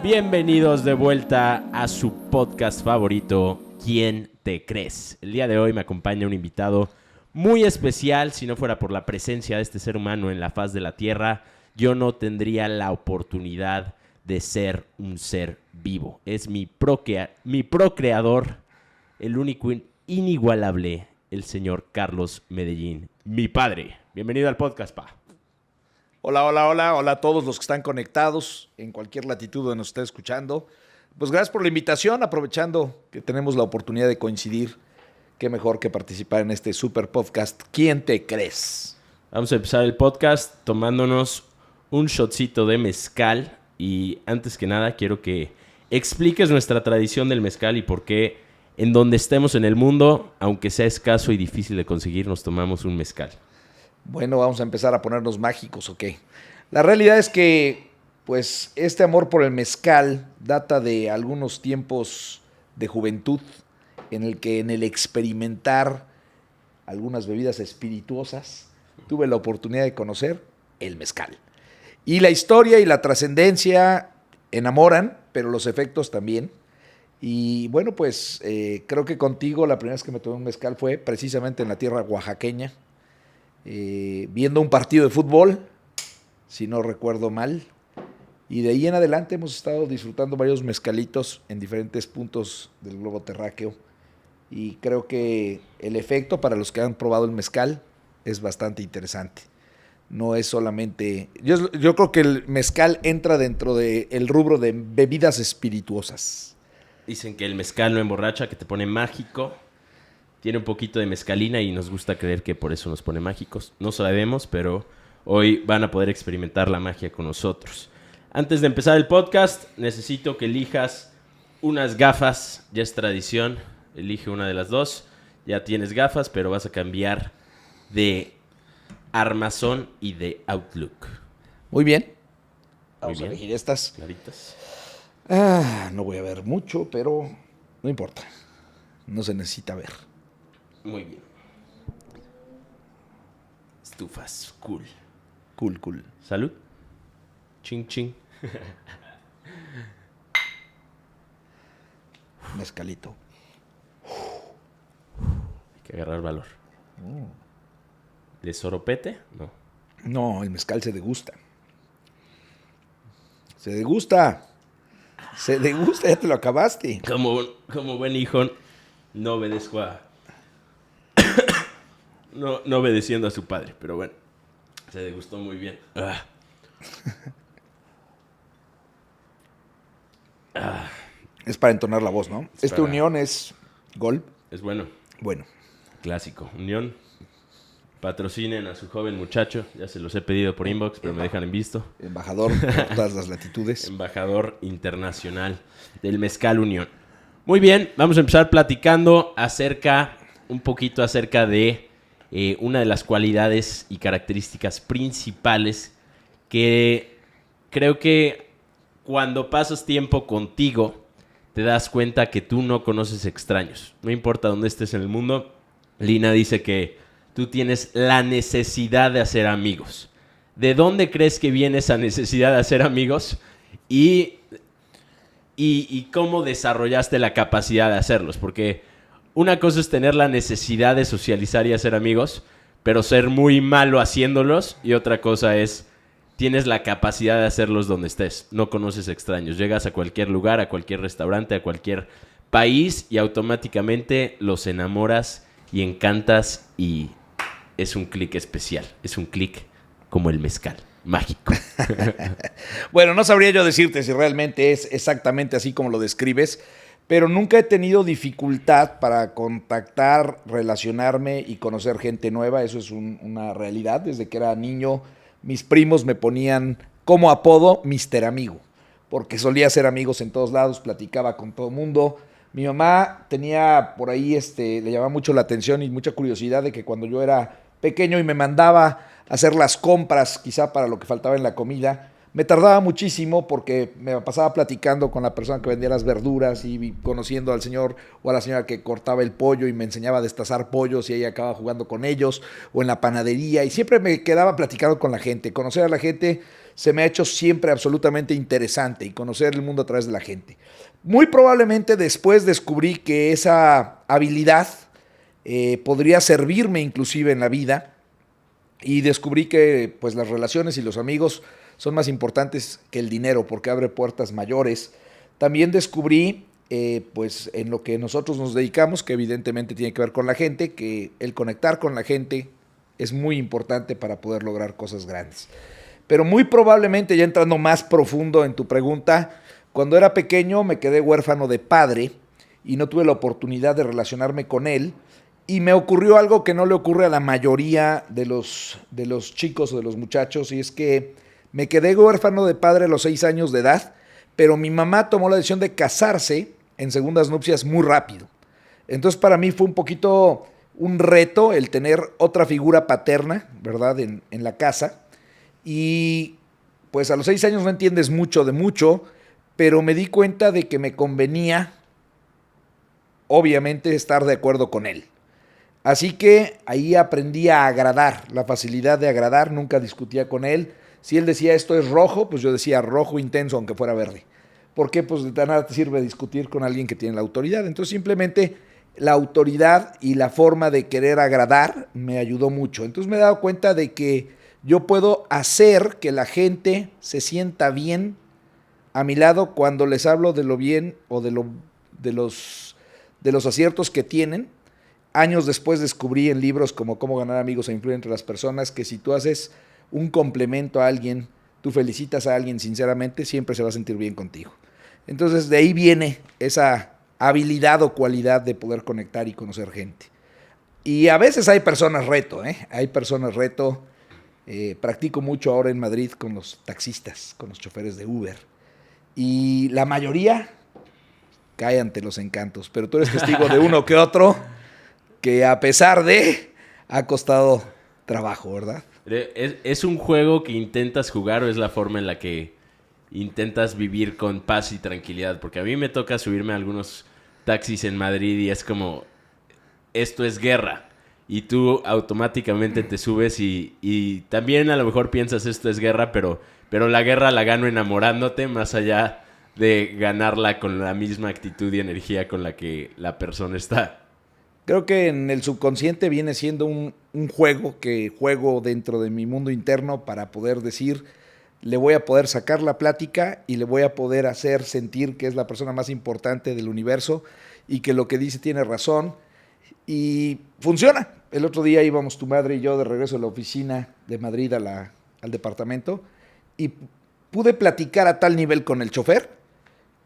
Bienvenidos de vuelta a su podcast favorito, ¿Quién te crees? El día de hoy me acompaña un invitado muy especial. Si no fuera por la presencia de este ser humano en la faz de la Tierra, yo no tendría la oportunidad de ser un ser vivo. Es mi procreador, el único inigualable, el señor Carlos Medellín, mi padre. Bienvenido al podcast, pa. Hola a todos los que están conectados en cualquier latitud donde nos esté escuchando. Pues gracias por la invitación, aprovechando que tenemos la oportunidad de coincidir. Qué mejor que participar en este super podcast, ¿Quién te crees? Vamos a empezar el podcast tomándonos un shotcito de mezcal. Y antes que nada quiero que expliques nuestra tradición del mezcal y por qué en donde estemos en el mundo, aunque sea escaso y difícil de conseguir, nos tomamos un mezcal. Bueno, vamos a empezar a ponernos mágicos, ¿ok? La realidad es que, pues, este amor por el mezcal data de algunos tiempos de juventud en el experimentar algunas bebidas espirituosas tuve la oportunidad de conocer el mezcal. Y la historia y la trascendencia enamoran, pero los efectos también. Y bueno, pues creo que contigo la primera vez que me tomé un mezcal fue precisamente en la tierra oaxaqueña, viendo un partido de fútbol, si no recuerdo mal. Y de ahí en adelante hemos estado disfrutando varios mezcalitos en diferentes puntos del globo terráqueo. Y creo que el efecto para los que han probado el mezcal es bastante interesante. No es solamente... Yo creo que el mezcal entra dentro del rubro de bebidas espirituosas. Dicen que el mezcal no emborracha, que te pone mágico. Tiene un poquito de mezcalina y nos gusta creer que por eso nos pone mágicos. No sabemos, pero hoy van a poder experimentar la magia con nosotros. Antes de empezar el podcast, necesito que elijas unas gafas. Ya es tradición. Elige una de las dos. Ya tienes gafas, pero vas a cambiar de armazón y de outlook. Muy bien. Vamos a elegir estas. Claritas. No voy a ver mucho, pero no importa. No se necesita ver. Muy bien. Estufas. Cool. Cool. Salud. Ching, ching. Mezcalito. Hay que agarrar valor. ¿De soropete? No. No, el mezcal se degusta. Se degusta, ya te lo acabaste. Como buen hijo, no obedezco a... no obedeciendo a su padre, pero bueno. Se degustó muy bien. Es para entonar la voz, ¿no? Esta unión es gol. Es bueno. Bueno. Clásico. Unión. Patrocinen a su joven muchacho. Ya se los he pedido por inbox, pero me dejan en visto. Embajador por todas las latitudes. Embajador internacional del Mezcal Unión. Muy bien, vamos a empezar platicando un poquito acerca de una de las cualidades y características principales que creo que cuando pasas tiempo contigo te das cuenta que tú no conoces extraños. No importa dónde estés en el mundo. Lina dice que tú tienes la necesidad de hacer amigos. ¿De dónde crees que viene esa necesidad de hacer amigos? Y cómo desarrollaste la capacidad de hacerlos. Porque una cosa es tener la necesidad de socializar y hacer amigos, pero ser muy malo haciéndolos. Y otra cosa es, tienes la capacidad de hacerlos donde estés. No conoces extraños. Llegas a cualquier lugar, a cualquier restaurante, a cualquier país y automáticamente los enamoras y encantas y es un clic especial. Es un clic como el mezcal. Mágico. Bueno, no sabría yo decirte si realmente es exactamente así como lo describes, pero nunca he tenido dificultad para contactar, relacionarme y conocer gente nueva. Eso es una realidad. Desde que era niño, mis primos me ponían como apodo Mister Amigo, porque solía ser amigos en todos lados, platicaba con todo el mundo. Mi mamá tenía por ahí, le llamaba mucho la atención y mucha curiosidad de que cuando yo era pequeño y me mandaba a hacer las compras, quizá para lo que faltaba en la comida, me tardaba muchísimo porque me pasaba platicando con la persona que vendía las verduras y conociendo al señor o a la señora que cortaba el pollo y me enseñaba a destazar pollos y ahí acababa jugando con ellos, o en la panadería, y siempre me quedaba platicando con la gente. Conocer a la gente se me ha hecho siempre absolutamente interesante, y conocer el mundo a través de la gente. Muy probablemente después descubrí que esa habilidad podría servirme inclusive en la vida, y descubrí que pues las relaciones y los amigos son más importantes que el dinero porque abre puertas mayores. También descubrí pues en lo que nosotros nos dedicamos, que evidentemente tiene que ver con la gente, que el conectar con la gente es muy importante para poder lograr cosas grandes. Pero muy probablemente, ya entrando más profundo en tu pregunta, cuando era pequeño me quedé huérfano de padre y no tuve la oportunidad de relacionarme con él, y me ocurrió algo que no le ocurre a la mayoría de los chicos o de los muchachos, y es que me quedé huérfano de padre a los 6 años de edad, pero mi mamá tomó la decisión de casarse en segundas nupcias muy rápido. Entonces para mí fue un poquito un reto el tener otra figura paterna, ¿verdad?, en la casa. Y pues a los 6 años no entiendes mucho de mucho, pero me di cuenta de que me convenía, obviamente, estar de acuerdo con él. Así que ahí aprendí a agradar, la facilidad de agradar, nunca discutía con él. Si él decía esto es rojo, pues yo decía rojo intenso aunque fuera verde. ¿Por qué? Pues de nada te sirve discutir con alguien que tiene la autoridad. Entonces simplemente la autoridad y la forma de querer agradar me ayudó mucho. Entonces me he dado cuenta de que yo puedo hacer que la gente se sienta bien a mi lado cuando les hablo de lo bien o de los aciertos que tienen. Años después descubrí en libros como Cómo ganar amigos e influir entre las personas que si tú haces un complemento a alguien, tú felicitas a alguien sinceramente, siempre se va a sentir bien contigo. Entonces de ahí viene esa habilidad o cualidad de poder conectar y conocer gente. Y a veces hay personas reto, hay personas reto. Practico mucho ahora en Madrid con los taxistas, con los choferes de Uber. Y la mayoría cae ante los encantos, pero tú eres testigo de uno que otro que a pesar de ha costado trabajo, ¿verdad? ¿Es un juego que intentas jugar o es la forma en la que intentas vivir con paz y tranquilidad? Porque a mí me toca subirme a algunos taxis en Madrid y es como, esto es guerra. Y tú automáticamente te subes y también a lo mejor piensas esto es guerra, pero la guerra la gano enamorándote más allá de ganarla con la misma actitud y energía con la que la persona está. Creo que en el subconsciente viene siendo un juego que juego dentro de mi mundo interno para poder decir, le voy a poder sacar la plática y le voy a poder hacer sentir que es la persona más importante del universo y que lo que dice tiene razón. Y funciona. El otro día íbamos tu madre y yo de regreso a la oficina de Madrid al departamento y pude platicar a tal nivel con el chofer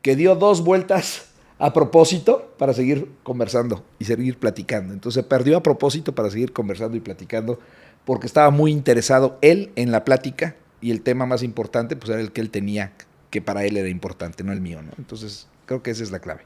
que dio 2 vueltas a propósito para seguir conversando y seguir platicando. Entonces perdió a propósito para seguir conversando y platicando porque estaba muy interesado él en la plática y el tema más importante pues era el que él tenía, que para él era importante, no el mío, ¿no? Entonces creo que esa es la clave.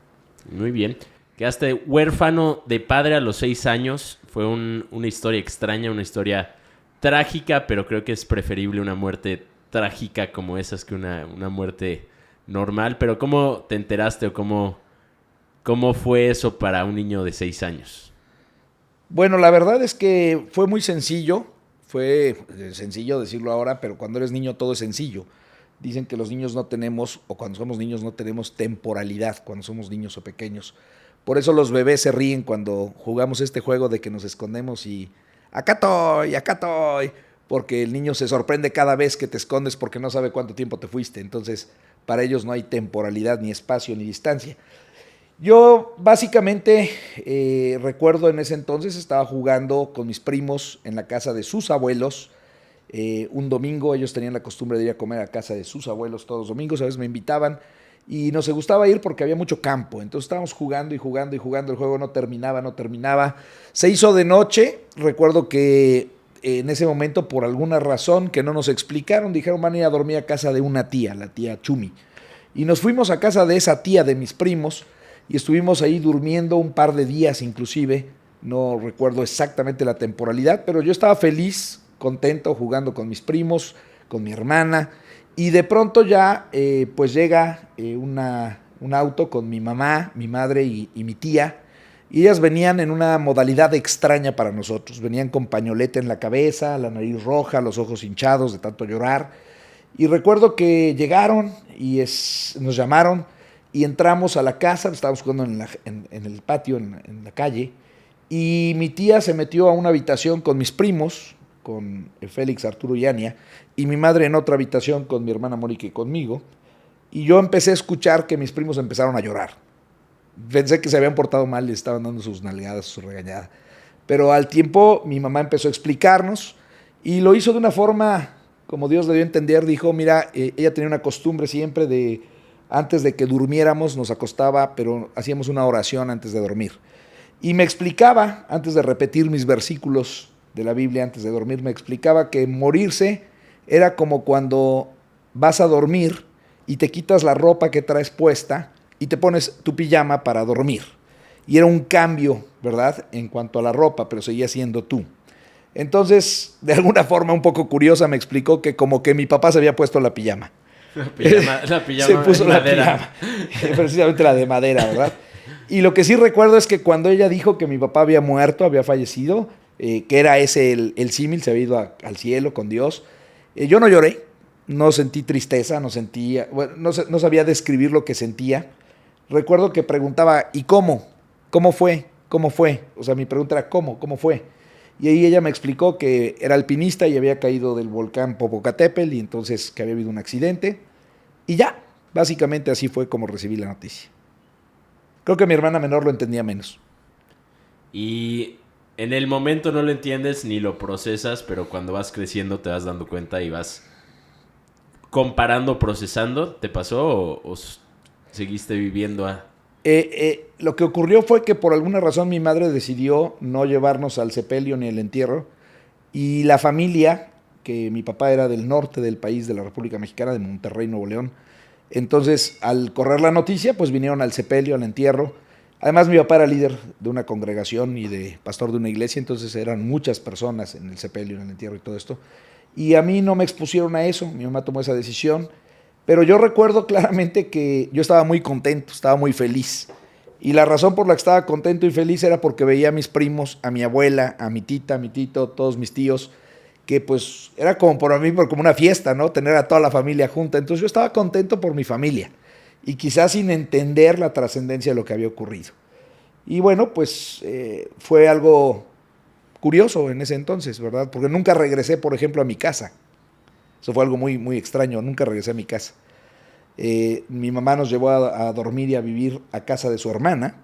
Muy bien. Quedaste huérfano de padre a los 6 años. Fue una historia extraña, una historia trágica, pero creo que es preferible una muerte trágica como esas que una muerte normal. Pero ¿cómo te enteraste o cómo fue eso para un niño de 6 años? Bueno, la verdad es que fue muy sencillo. Fue sencillo decirlo ahora, pero cuando eres niño todo es sencillo. Dicen que los niños no tenemos, o cuando somos niños no tenemos temporalidad, cuando somos niños o pequeños. Por eso los bebés se ríen cuando jugamos este juego de que nos escondemos y acá estoy, porque el niño se sorprende cada vez que te escondes porque no sabe cuánto tiempo te fuiste. Entonces, para ellos no hay temporalidad, ni espacio, ni distancia. Yo básicamente recuerdo en ese entonces estaba jugando con mis primos en la casa de sus abuelos. Un domingo ellos tenían la costumbre de ir a comer a casa de sus abuelos todos los domingos, a veces me invitaban y nos gustaba ir porque había mucho campo. Entonces estábamos jugando y jugando y jugando, el juego no terminaba. Se hizo de noche, recuerdo que en ese momento por alguna razón que no nos explicaron, dijeron van a ir a dormir a casa de una tía, la tía Chumi. Y nos fuimos a casa de esa tía de mis primos y estuvimos ahí durmiendo un par de días inclusive, No recuerdo exactamente la temporalidad, pero yo estaba feliz, contento, jugando con mis primos, con mi hermana. Y de pronto ya pues llega un auto con mi mamá, mi madre y mi tía. Y ellas venían en una modalidad extraña para nosotros. Venían con pañoleta en la cabeza, la nariz roja, los ojos hinchados de tanto llorar. Y recuerdo que llegaron y nos llamaron y entramos a la casa. Estábamos jugando en el patio, en la calle. Y mi tía se metió a una habitación con mis primos, con Félix, Arturo y Ania, y mi madre en otra habitación con mi hermana Mónica y conmigo. Y yo empecé a escuchar que mis primos empezaron a llorar. Pensé que se habían portado mal, les estaban dando sus nalgadas, su regañada. Pero al tiempo mi mamá empezó a explicarnos y lo hizo de una forma, como Dios le dio a entender. Dijo, mira, ella tenía una costumbre siempre de, antes de que durmiéramos, nos acostaba, pero hacíamos una oración antes de dormir. Y me explicaba, antes de repetir mis versículos de la Biblia, antes de dormir, me explicaba que morirse era como cuando vas a dormir y te quitas la ropa que traes puesta y te pones tu pijama para dormir. Y era un cambio, ¿verdad?, en cuanto a la ropa, pero seguía siendo tú. Entonces, de alguna forma un poco curiosa, me explicó que como que mi papá se había puesto la pijama. La pijama se puso de la madera. pijama, precisamente la de madera, ¿verdad? Y lo que sí recuerdo es que cuando ella dijo que mi papá había muerto, había fallecido, que era ese el símil, se había ido al cielo con Dios, yo no lloré, no sentí tristeza, no sentía, bueno, no sabía describir lo que sentía. Recuerdo que preguntaba, ¿y cómo? ¿Cómo fue? ¿Cómo fue? O sea, mi pregunta era, ¿cómo? ¿Cómo fue? Y ahí ella me explicó que era alpinista y había caído del volcán Popocatépetl y entonces que había habido un accidente. Y ya, básicamente así fue como recibí la noticia. Creo que mi hermana menor lo entendía menos. Y en el momento no lo entiendes ni lo procesas, pero cuando vas creciendo te vas dando cuenta y vas comparando, procesando. ¿Te pasó o seguiste viviendo a...? Lo que ocurrió fue que por alguna razón mi madre decidió no llevarnos al sepelio ni al entierro. Y la familia, que mi papá era del norte del país, de la República Mexicana, de Monterrey, Nuevo León. Entonces, al correr la noticia, pues vinieron al sepelio, al entierro. Además, mi papá era líder de una congregación y de pastor de una iglesia, entonces eran muchas personas en el sepelio, en el entierro y todo esto. Y a mí no me expusieron a eso, mi mamá tomó esa decisión. Pero yo recuerdo claramente que yo estaba muy contento, estaba muy feliz. Y la razón por la que estaba contento y feliz era porque veía a mis primos, a mi abuela, a mi tita, a mi tito, todos mis tíos, que pues era como para mí como una fiesta, ¿no? Tener a toda la familia junta. Entonces yo estaba contento por mi familia y quizás sin entender la trascendencia de lo que había ocurrido. Y bueno, pues fue algo curioso en ese entonces, ¿verdad? Porque nunca regresé, por ejemplo, a mi casa. Eso fue algo muy, muy extraño, nunca regresé a mi casa. Mi mamá nos llevó a dormir y a vivir a casa de su hermana,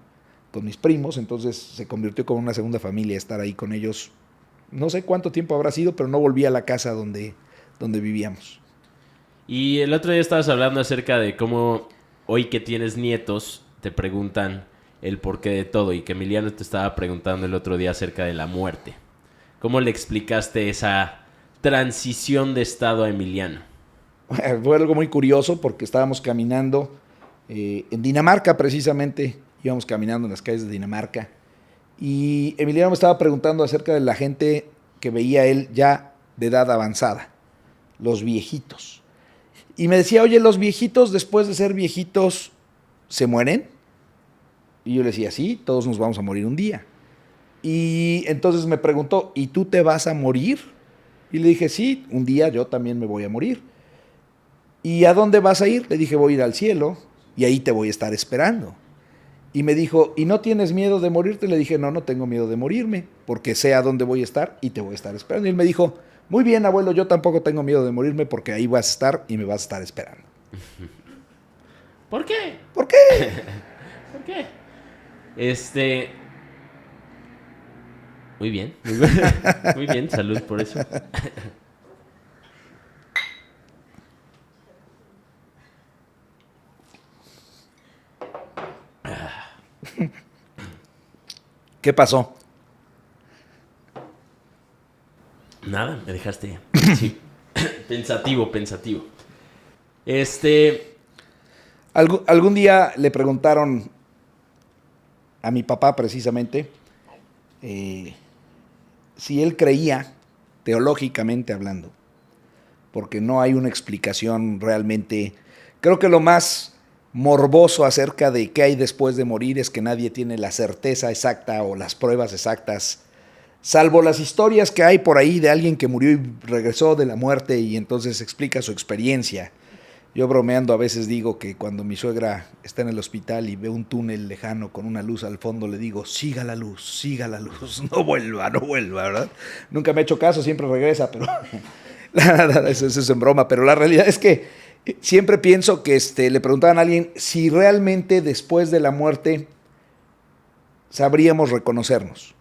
con mis primos, entonces se convirtió como una segunda familia, estar ahí con ellos. No sé cuánto tiempo habrá sido, pero no volví a la casa donde vivíamos. Y el otro día estabas hablando acerca de cómo hoy que tienes nietos te preguntan el porqué de todo y que Emiliano te estaba preguntando el otro día acerca de la muerte. ¿Cómo le explicaste esa transición de estado a Emiliano? Fue algo muy curioso porque estábamos caminando en Dinamarca precisamente, íbamos caminando en las calles de Dinamarca y Emiliano me estaba preguntando acerca de la gente que veía él ya de edad avanzada, los viejitos. Y me decía, oye, ¿los viejitos después de ser viejitos se mueren? Y yo le decía, sí, todos nos vamos a morir un día. Y entonces me preguntó, ¿y tú te vas a morir? Y le dije, sí, un día yo también me voy a morir. ¿Y a dónde vas a ir? Le dije, voy a ir al cielo y ahí te voy a estar esperando. Y me dijo, ¿y no tienes miedo de morirte? Le dije, no, no tengo miedo de morirme, porque sé a dónde voy a estar y te voy a estar esperando. Y él me dijo, muy bien, abuelo, yo tampoco tengo miedo de morirme porque ahí vas a estar y me vas a estar esperando. ¿Por qué? ¿Por qué? ¿Por qué? Muy bien. Muy bien, salud por eso. ¿Qué pasó? Nada, me dejaste sí. Pensativo. Algún día le preguntaron a mi papá precisamente si él creía, teológicamente hablando, porque no hay una explicación realmente. Creo que lo más morboso acerca de qué hay después de morir es que nadie tiene la certeza exacta o las pruebas exactas, salvo las historias que hay por ahí de alguien que murió y regresó de la muerte y entonces explica su experiencia. Yo bromeando a veces digo que cuando mi suegra está en el hospital y ve un túnel lejano con una luz al fondo, le digo, siga la luz, no vuelva, ¿verdad? Nunca me ha hecho caso, siempre regresa, pero eso es en broma, pero la realidad es que siempre pienso que le preguntaban a alguien si realmente después de la muerte sabríamos reconocernos,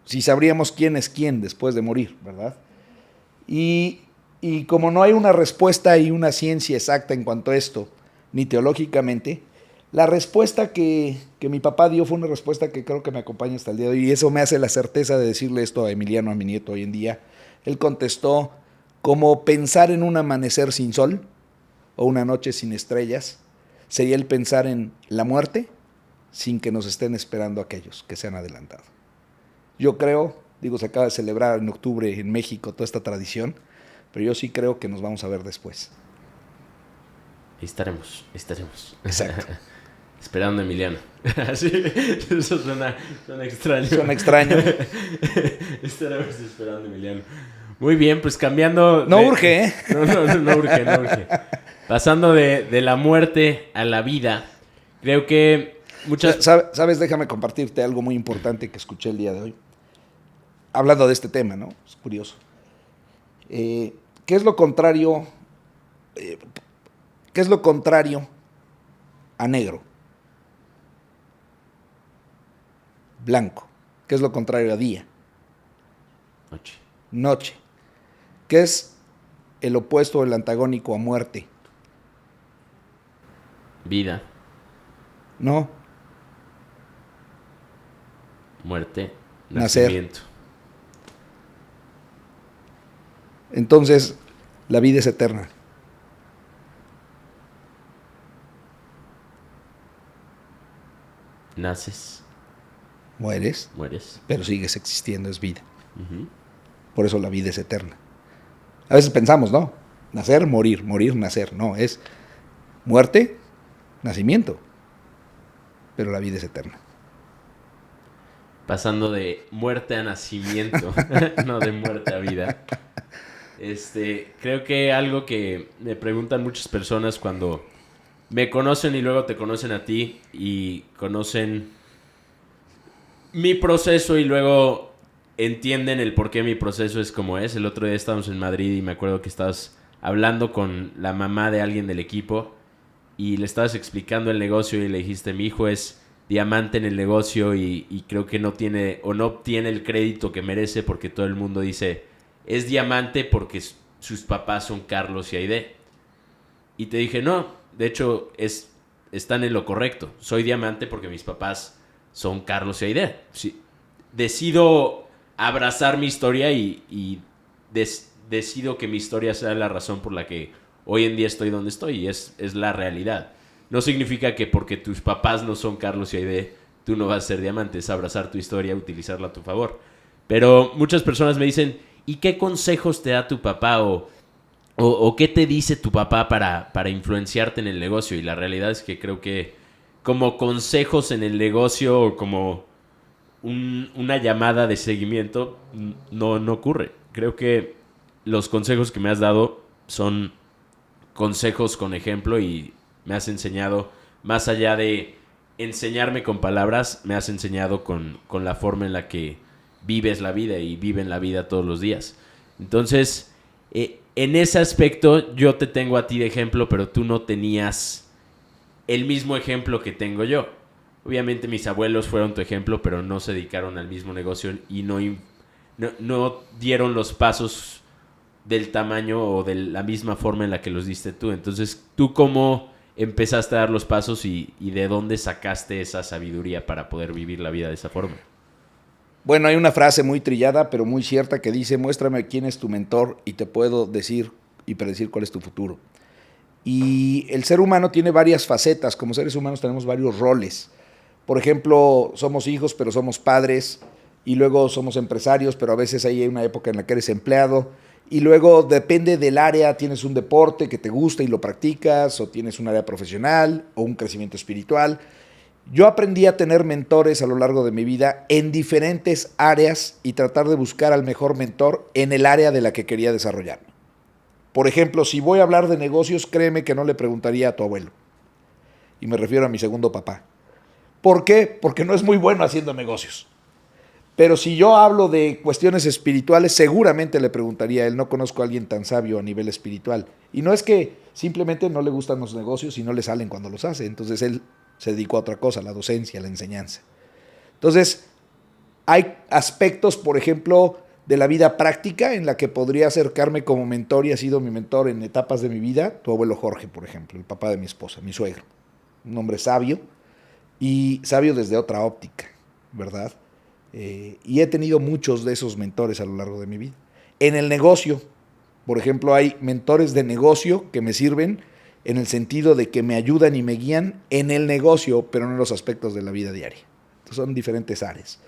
si sabríamos quién es quién después de morir, ¿verdad? Y como no hay una respuesta y una ciencia exacta en cuanto a esto, ni teológicamente, la respuesta que mi papá dio fue una respuesta que creo que me acompaña hasta el día de hoy, y eso me hace la certeza de decirle esto a Emiliano, a mi nieto hoy en día. Él contestó, como pensar en un amanecer sin sol o una noche sin estrellas, sería el pensar en la muerte sin que nos estén esperando aquellos que se han adelantado. Yo creo, se acaba de celebrar en octubre en México toda esta tradición, pero yo sí creo que nos vamos a ver después. Estaremos. Exacto. Esperando a Emiliano. Sí, eso suena extraño. Suena extraño. Estaremos esperando a Emiliano. Muy bien, pues cambiando... No urge, ¿eh? No urge. Pasando de la muerte a la vida, creo que muchas... ¿Sabes? Déjame compartirte algo muy importante que escuché el día de hoy. Hablando de este tema, ¿no? Es curioso. ¿Qué es lo contrario? ¿Qué es lo contrario a negro? Blanco. ¿Qué es lo contrario a día? Noche. ¿Qué es el opuesto o el antagónico a muerte? Vida. No. Muerte. Nacer. Nacimiento. Entonces, la vida es eterna. Naces. Mueres. Pero sigues existiendo, es vida. Uh-huh. Por eso la vida es eterna. A veces pensamos, ¿no? Nacer, morir, nacer. No, es muerte, nacimiento. Pero la vida es eterna. Pasando de muerte a nacimiento, no de muerte a vida. Creo que algo que me preguntan muchas personas cuando me conocen y luego te conocen a ti y conocen mi proceso y luego entienden el por qué mi proceso es como es. El otro día estábamos en Madrid y me acuerdo que estabas hablando con la mamá de alguien del equipo y le estabas explicando el negocio y le dijiste, mi hijo es diamante en el negocio y creo que no tiene o no obtiene el crédito que merece porque todo el mundo dice, es diamante porque sus papás son Carlos y Aide. Y te dije, no, de hecho están en lo correcto. Soy diamante porque mis papás son Carlos y Aide. Sí, decido abrazar mi historia y decido que mi historia sea la razón por la que hoy en día estoy donde estoy y es la realidad. No significa que porque tus papás no son Carlos y Aide, tú no vas a ser diamante. Es abrazar tu historia, utilizarla a tu favor. Pero muchas personas me dicen, ¿y qué consejos te da tu papá o qué te dice tu papá para influenciarte en el negocio? Y la realidad es que creo que como consejos en el negocio o como una llamada de seguimiento no ocurre. Creo que los consejos que me has dado son consejos con ejemplo y me has enseñado, más allá de enseñarme con palabras, me has enseñado con la forma en la que vives la vida y viven la vida todos los días. Entonces, en ese aspecto yo te tengo a ti de ejemplo, pero tú no tenías el mismo ejemplo que tengo yo. Obviamente mis abuelos fueron tu ejemplo, pero no se dedicaron al mismo negocio y no dieron los pasos del tamaño o de la misma forma en la que los diste tú. Entonces, ¿tú cómo empezaste a dar los pasos y de dónde sacaste esa sabiduría para poder vivir la vida de esa forma? Bueno, hay una frase muy trillada, pero muy cierta que dice, muéstrame quién es tu mentor y te puedo decir y predecir cuál es tu futuro. Y el ser humano tiene varias facetas. Como seres humanos tenemos varios roles. Por ejemplo, somos hijos, pero somos padres. y luego somos empresarios, pero a veces hay una época en la que eres empleado, y luego depende del área, tienes un deporte que te gusta y lo practicas, o tienes un área profesional, o un crecimiento espiritual. Yo aprendí a tener mentores a lo largo de mi vida en diferentes áreas y tratar de buscar al mejor mentor en el área de la que quería desarrollarme. Por ejemplo, si voy a hablar de negocios, créeme que no le preguntaría a tu abuelo. Y me refiero a mi segundo papá. ¿Por qué? Porque no es muy bueno haciendo negocios. Pero si yo hablo de cuestiones espirituales, seguramente le preguntaría a él. No conozco a alguien tan sabio a nivel espiritual. Y no es que simplemente no le gustan los negocios y no le salen cuando los hace. Entonces él se dedicó a otra cosa, la docencia, la enseñanza. Entonces, hay aspectos, por ejemplo, de la vida práctica en la que podría acercarme como mentor y ha sido mi mentor en etapas de mi vida. Tu abuelo Jorge, por ejemplo, el papá de mi esposa, mi suegro. Un hombre sabio y sabio desde otra óptica, ¿verdad? Y he tenido muchos de esos mentores a lo largo de mi vida. En el negocio, por ejemplo, hay mentores de negocio que me sirven en el sentido de que me ayudan y me guían en el negocio, pero no en los aspectos de la vida diaria. Entonces son diferentes áreas.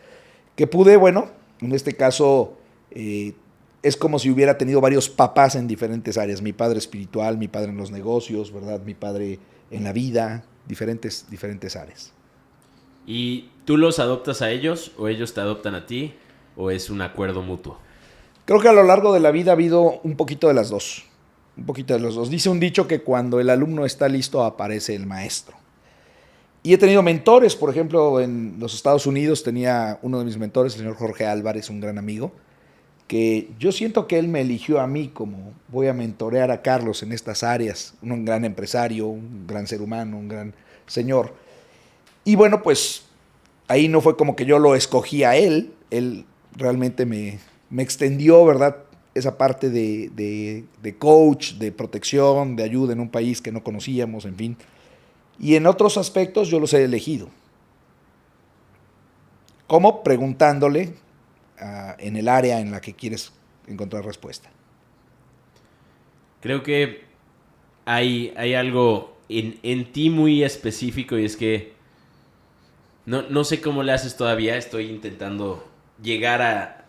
Que pude, bueno, en este caso es como si hubiera tenido varios papás en diferentes áreas. Mi padre espiritual, mi padre en los negocios, ¿verdad? Mi padre en la vida, diferentes áreas. ¿Y tú los adoptas a ellos o ellos te adoptan a ti o es un acuerdo mutuo? Creo que a lo largo de la vida ha habido un poquito de las dos. Un poquito de los dos. Dice un dicho que cuando el alumno está listo aparece el maestro. Y he tenido mentores, por ejemplo, en los Estados Unidos tenía uno de mis mentores, el señor Jorge Álvarez, un gran amigo, que yo siento que él me eligió a mí como voy a mentorear a Carlos en estas áreas, un gran empresario, un gran ser humano, un gran señor. Y bueno, pues ahí no fue como que yo lo escogí a él realmente me extendió, ¿verdad? Esa parte de coach, de protección, de ayuda en un país que no conocíamos, en fin. Y en otros aspectos yo los he elegido. ¿Cómo? Preguntándole en el área en la que quieres encontrar respuesta. Creo que hay algo en ti muy específico y es que no sé cómo le haces todavía, estoy intentando llegar a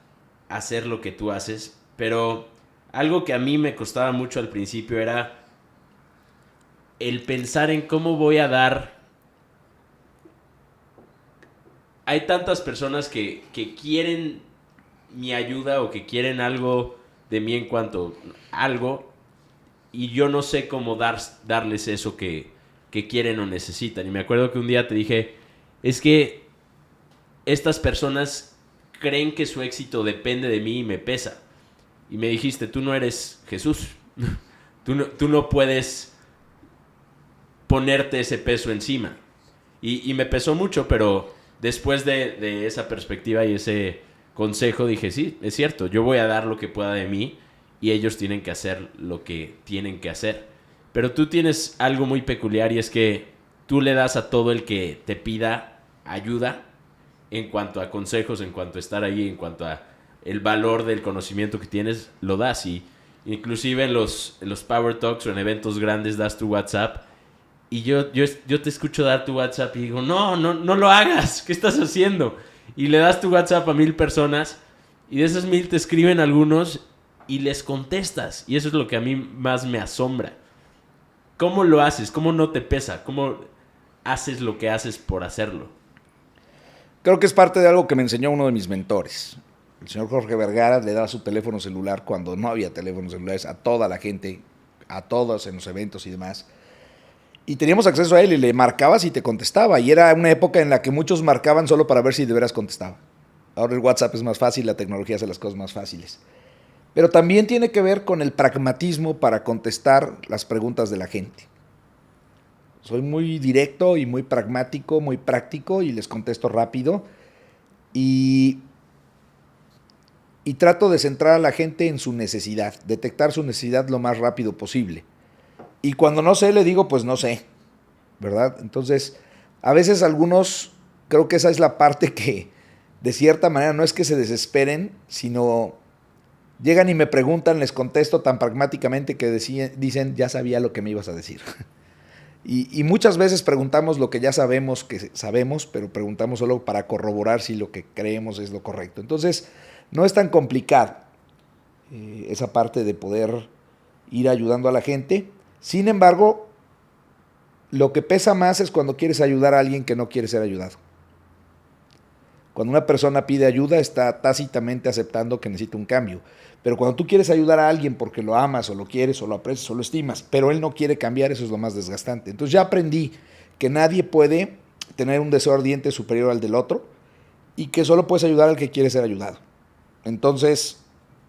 hacer lo que tú haces, pero algo que a mí me costaba mucho al principio era el pensar en cómo voy a dar. Hay tantas personas que quieren mi ayuda o que quieren algo de mí en cuanto a algo y yo no sé cómo darles eso que quieren o necesitan. Y me acuerdo que un día te dije, es que estas personas creen que su éxito depende de mí y me pesa. Y me dijiste, tú no eres Jesús. Tú no puedes ponerte ese peso encima. Y me pesó mucho, pero después de esa perspectiva y ese consejo dije, sí, es cierto, yo voy a dar lo que pueda de mí y ellos tienen que hacer lo que tienen que hacer. Pero tú tienes algo muy peculiar y es que tú le das a todo el que te pida ayuda en cuanto a consejos, en cuanto a estar ahí, en cuanto a el valor del conocimiento que tienes, lo das. Y inclusive en los Power Talks o en eventos grandes das tu WhatsApp. Y yo te escucho dar tu WhatsApp y digo, no lo hagas, ¿qué estás haciendo? Y le das tu WhatsApp a 1000 personas y de esas 1000 te escriben algunos y les contestas. Y eso es lo que a mí más me asombra. ¿Cómo lo haces? ¿Cómo no te pesa? ¿Cómo haces lo que haces por hacerlo? Creo que es parte de algo que me enseñó uno de mis mentores. El señor Jorge Vergara le daba su teléfono celular cuando no había teléfonos celulares a toda la gente, a todos en los eventos y demás. Y teníamos acceso a él y le marcabas y te contestaba. Y era una época en la que muchos marcaban solo para ver si de veras contestaba. Ahora el WhatsApp es más fácil, la tecnología hace las cosas más fáciles. Pero también tiene que ver con el pragmatismo para contestar las preguntas de la gente. Soy muy directo y muy pragmático, muy práctico y les contesto rápido. Y trato de centrar a la gente en su necesidad, detectar su necesidad lo más rápido posible. Y cuando no sé, le digo, pues no sé, ¿verdad? Entonces, a veces algunos, creo que esa es la parte que, de cierta manera, no es que se desesperen, sino llegan y me preguntan, les contesto tan pragmáticamente que dicen, ya sabía lo que me ibas a decir. Y muchas veces preguntamos lo que ya sabemos que sabemos, pero preguntamos solo para corroborar si lo que creemos es lo correcto. Entonces, no es tan complicado esa parte de poder ir ayudando a la gente. Sin embargo, lo que pesa más es cuando quieres ayudar a alguien que no quiere ser ayudado. Cuando una persona pide ayuda, está tácitamente aceptando que necesita un cambio. Pero cuando tú quieres ayudar a alguien porque lo amas, o lo quieres, o lo aprecias, o lo estimas, pero él no quiere cambiar, eso es lo más desgastante. Entonces ya aprendí que nadie puede tener un deseo ardiente superior al del otro y que solo puedes ayudar al que quiere ser ayudado. Entonces,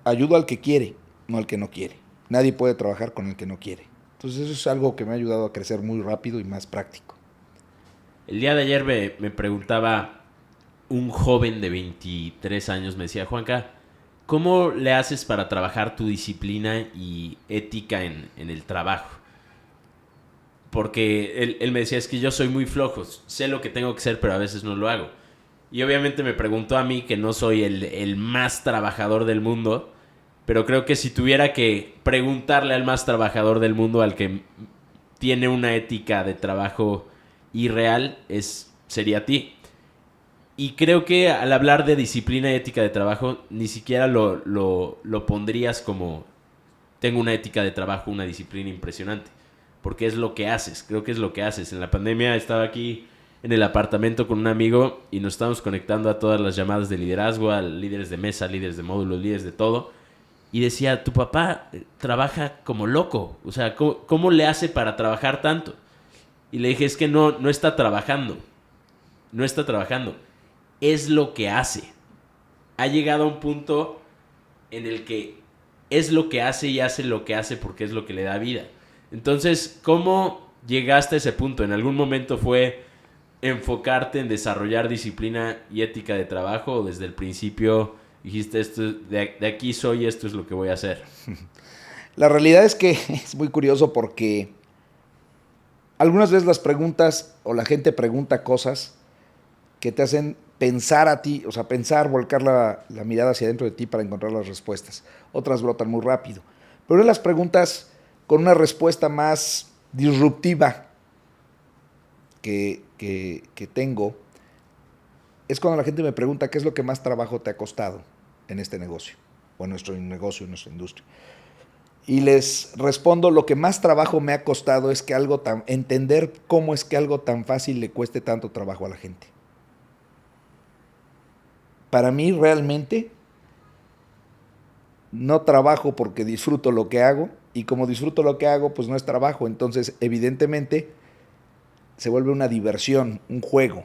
ayudo al que quiere, no al que no quiere. Nadie puede trabajar con el que no quiere. Entonces eso es algo que me ha ayudado a crecer muy rápido y más práctico. El día de ayer me preguntaba un joven de 23 años, me decía, Juanca, ¿cómo le haces para trabajar tu disciplina y ética en el trabajo? Porque él me decía, es que yo soy muy flojo, sé lo que tengo que hacer, pero a veces no lo hago. Y obviamente me preguntó a mí, que no soy el más trabajador del mundo, pero creo que si tuviera que preguntarle al más trabajador del mundo, al que tiene una ética de trabajo irreal, sería a ti. Y creo que al hablar de disciplina y ética de trabajo, ni siquiera lo pondrías como tengo una ética de trabajo, una disciplina impresionante. Porque es lo que haces, creo que es lo que haces. En la pandemia estaba aquí en el apartamento con un amigo y nos estábamos conectando a todas las llamadas de liderazgo, a líderes de mesa, líderes de módulos, líderes de todo. Y decía, tu papá trabaja como loco. O sea, ¿cómo le hace para trabajar tanto? Y le dije, es que no está trabajando. No está trabajando. Es lo que hace. Ha llegado a un punto en el que es lo que hace y hace lo que hace porque es lo que le da vida. Entonces, ¿cómo llegaste a ese punto? ¿En algún momento fue enfocarte en desarrollar disciplina y ética de trabajo o desde el principio dijiste, de aquí soy, esto es lo que voy a hacer? La realidad es que es muy curioso porque algunas veces las preguntas o la gente pregunta cosas que te hacen pensar a ti, o sea, pensar, volcar la mirada hacia dentro de ti para encontrar las respuestas. Otras brotan muy rápido. Pero las preguntas con una respuesta más disruptiva que tengo es cuando la gente me pregunta qué es lo que más trabajo te ha costado en este negocio, o en nuestro negocio, en nuestra industria. Y les respondo, lo que más trabajo me ha costado es que entender cómo es que algo tan fácil le cueste tanto trabajo a la gente. Para mí realmente no trabajo porque disfruto lo que hago, y como disfruto lo que hago, pues no es trabajo. Entonces, evidentemente, se vuelve una diversión, un juego.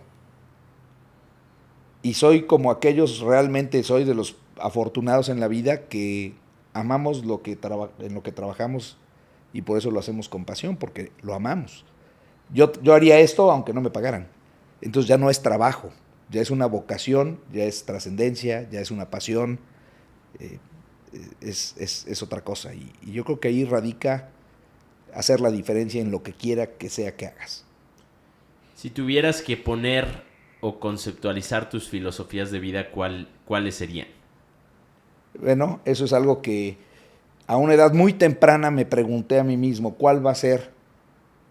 Y soy como aquellos, realmente soy de los afortunados en la vida que amamos en lo que trabajamos, y por eso lo hacemos con pasión, porque lo amamos. Yo haría esto aunque no me pagaran. Entonces ya no es trabajo, ya es una vocación, ya es trascendencia, ya es una pasión, es otra cosa. Y yo creo que ahí radica hacer la diferencia en lo que quiera que sea que hagas. Si tuvieras que poner o conceptualizar tus filosofías de vida, ¿cuáles serían? Bueno, eso es algo que a una edad muy temprana me pregunté a mí mismo, ¿cuál va a ser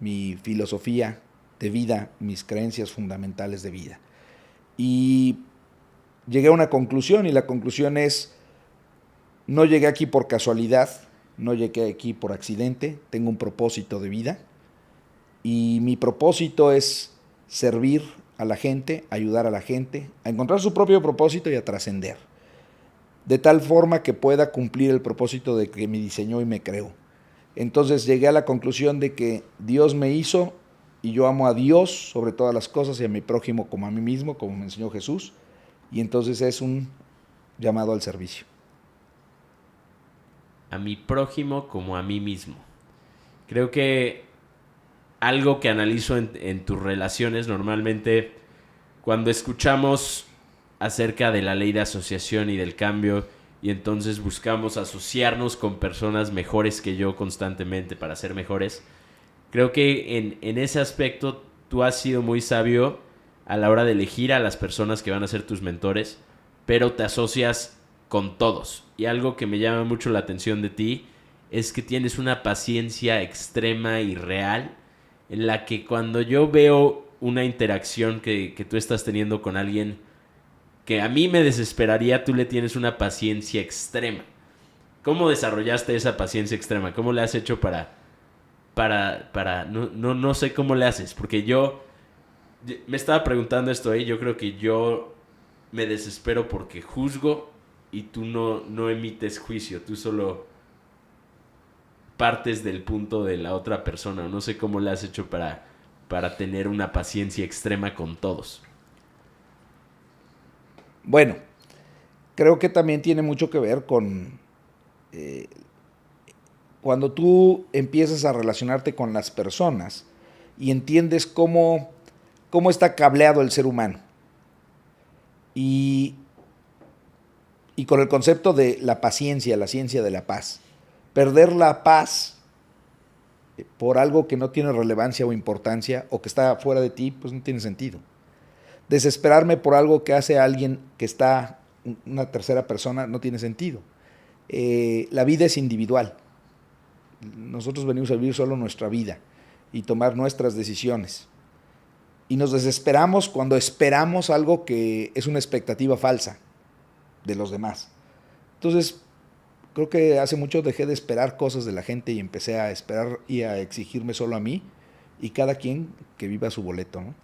mi filosofía de vida, mis creencias fundamentales de vida? Y llegué a una conclusión, y la conclusión es, no llegué aquí por casualidad, no llegué aquí por accidente, tengo un propósito de vida, y mi propósito es servir a la gente, ayudar a la gente, a encontrar su propio propósito y a trascender, de tal forma que pueda cumplir el propósito de que me diseñó y me creó. Entonces llegué a la conclusión de que Dios me hizo, y yo amo a Dios sobre todas las cosas y a mi prójimo como a mí mismo, como me enseñó Jesús, y entonces es un llamado al servicio. A mi prójimo como a mí mismo. Creo que algo que analizo en tus relaciones normalmente, cuando escuchamos acerca de la ley de asociación y del cambio, y entonces buscamos asociarnos con personas mejores que yo constantemente para ser mejores, creo que en ese aspecto tú has sido muy sabio a la hora de elegir a las personas que van a ser tus mentores, pero te asocias con todos. Y algo que me llama mucho la atención de ti es que tienes una paciencia extrema y real en la que cuando yo veo una interacción que tú estás teniendo con alguien que a mí me desesperaría, tú le tienes una paciencia extrema. ¿Cómo desarrollaste esa paciencia extrema? ¿Cómo le has hecho no sé cómo le haces? Porque yo me estaba preguntando esto ahí, yo creo que yo me desespero porque juzgo y tú no emites juicio, tú solo partes del punto de la otra persona. No sé cómo le has hecho para tener una paciencia extrema con todos. Bueno, creo que también tiene mucho que ver con cuando tú empiezas a relacionarte con las personas y entiendes cómo está cableado el ser humano. Y con el concepto de la paciencia, la ciencia de la paz. Perder la paz por algo que no tiene relevancia o importancia o que está fuera de ti, pues no tiene sentido. Desesperarme por algo que hace alguien que está una tercera persona no tiene sentido. La vida es individual. Nosotros venimos a vivir solo nuestra vida y tomar nuestras decisiones. Y nos desesperamos cuando esperamos algo que es una expectativa falsa de los demás. Entonces, creo que hace mucho dejé de esperar cosas de la gente y empecé a esperar y a exigirme solo a mí y cada quien que viva su boleto, ¿no?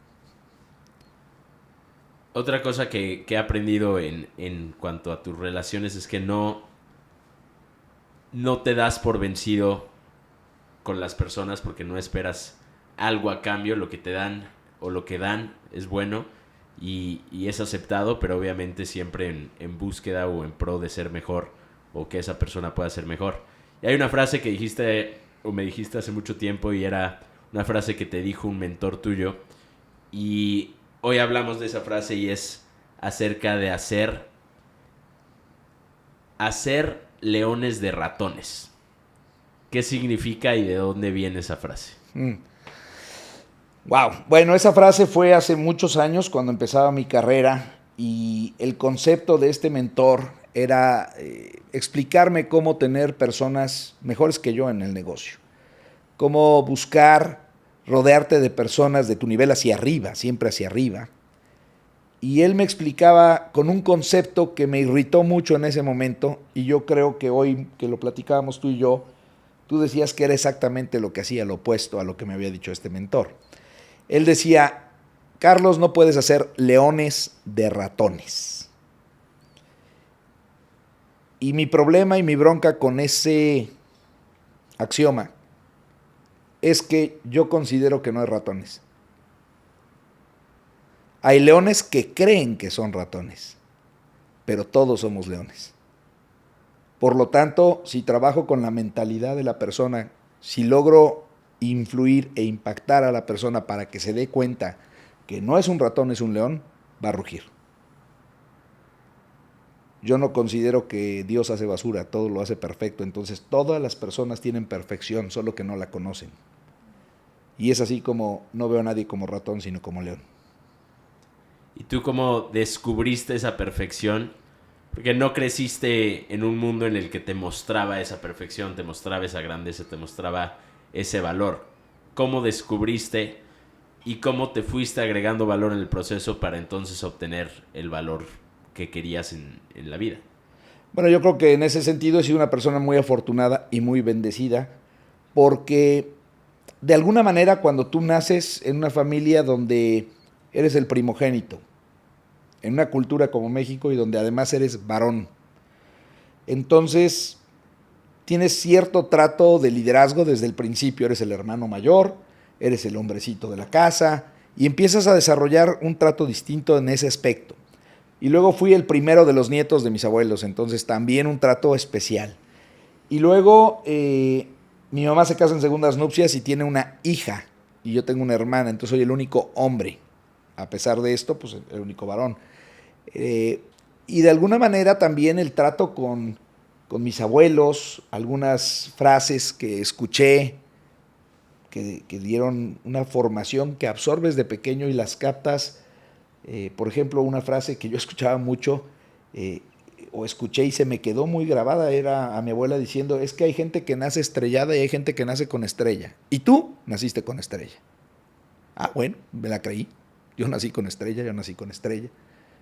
Otra cosa que he aprendido en cuanto a tus relaciones es que no te das por vencido con las personas porque no esperas algo a cambio. Lo que te dan o lo que dan es bueno y es aceptado, pero obviamente siempre en búsqueda o en pro de ser mejor o que esa persona pueda ser mejor. Y hay una frase que dijiste o me dijiste hace mucho tiempo y era una frase que te dijo un mentor tuyo y hoy hablamos de esa frase y es acerca de hacer leones de ratones. ¿Qué significa y de dónde viene esa frase? Wow. Bueno, esa frase fue hace muchos años cuando empezaba mi carrera y el concepto de este mentor era explicarme cómo tener personas mejores que yo en el negocio. Cómo buscar rodearte de personas de tu nivel hacia arriba, siempre hacia arriba. Y él me explicaba con un concepto que me irritó mucho en ese momento y yo creo que hoy que lo platicábamos tú y yo, tú decías que era exactamente lo que hacía, lo opuesto a lo que me había dicho este mentor. Él decía, Carlos, no puedes hacer leones de ratones. Y mi problema y mi bronca con ese axioma es que yo considero que no hay ratones. Hay leones que creen que son ratones, pero todos somos leones. Por lo tanto, si trabajo con la mentalidad de la persona, si logro influir e impactar a la persona para que se dé cuenta que no es un ratón, es un león, va a rugir. Yo no considero que Dios hace basura, todo lo hace perfecto. Entonces todas las personas tienen perfección, solo que no la conocen. Y es así como no veo a nadie como ratón, sino como león. ¿Y tú cómo descubriste esa perfección? Porque no creciste en un mundo en el que te mostraba esa perfección, te mostraba esa grandeza, te mostraba ese valor. ¿Cómo descubriste y cómo te fuiste agregando valor en el proceso para entonces obtener el valor que querías en la vida? Bueno, yo creo que en ese sentido he sido una persona muy afortunada y muy bendecida porque de alguna manera cuando tú naces en una familia donde eres el primogénito, en una cultura como México y donde además eres varón, entonces tienes cierto trato de liderazgo desde el principio, eres el hermano mayor, eres el hombrecito de la casa y empiezas a desarrollar un trato distinto en ese aspecto. Y luego fui el primero de los nietos de mis abuelos, entonces también un trato especial. Y luego mi mamá se casa en segundas nupcias y tiene una hija, y yo tengo una hermana, entonces soy el único hombre. A pesar de esto, pues el único varón. Y de alguna manera también el trato con mis abuelos, algunas frases que escuché, que dieron una formación que absorbes de pequeño y las captas. Por ejemplo, una frase que yo escuchaba mucho, o escuché y se me quedó muy grabada, era a mi abuela diciendo, es que hay gente que nace estrellada y hay gente que nace con estrella. Y tú naciste con estrella. Ah, bueno, me la creí. Yo nací con estrella, yo nací con estrella,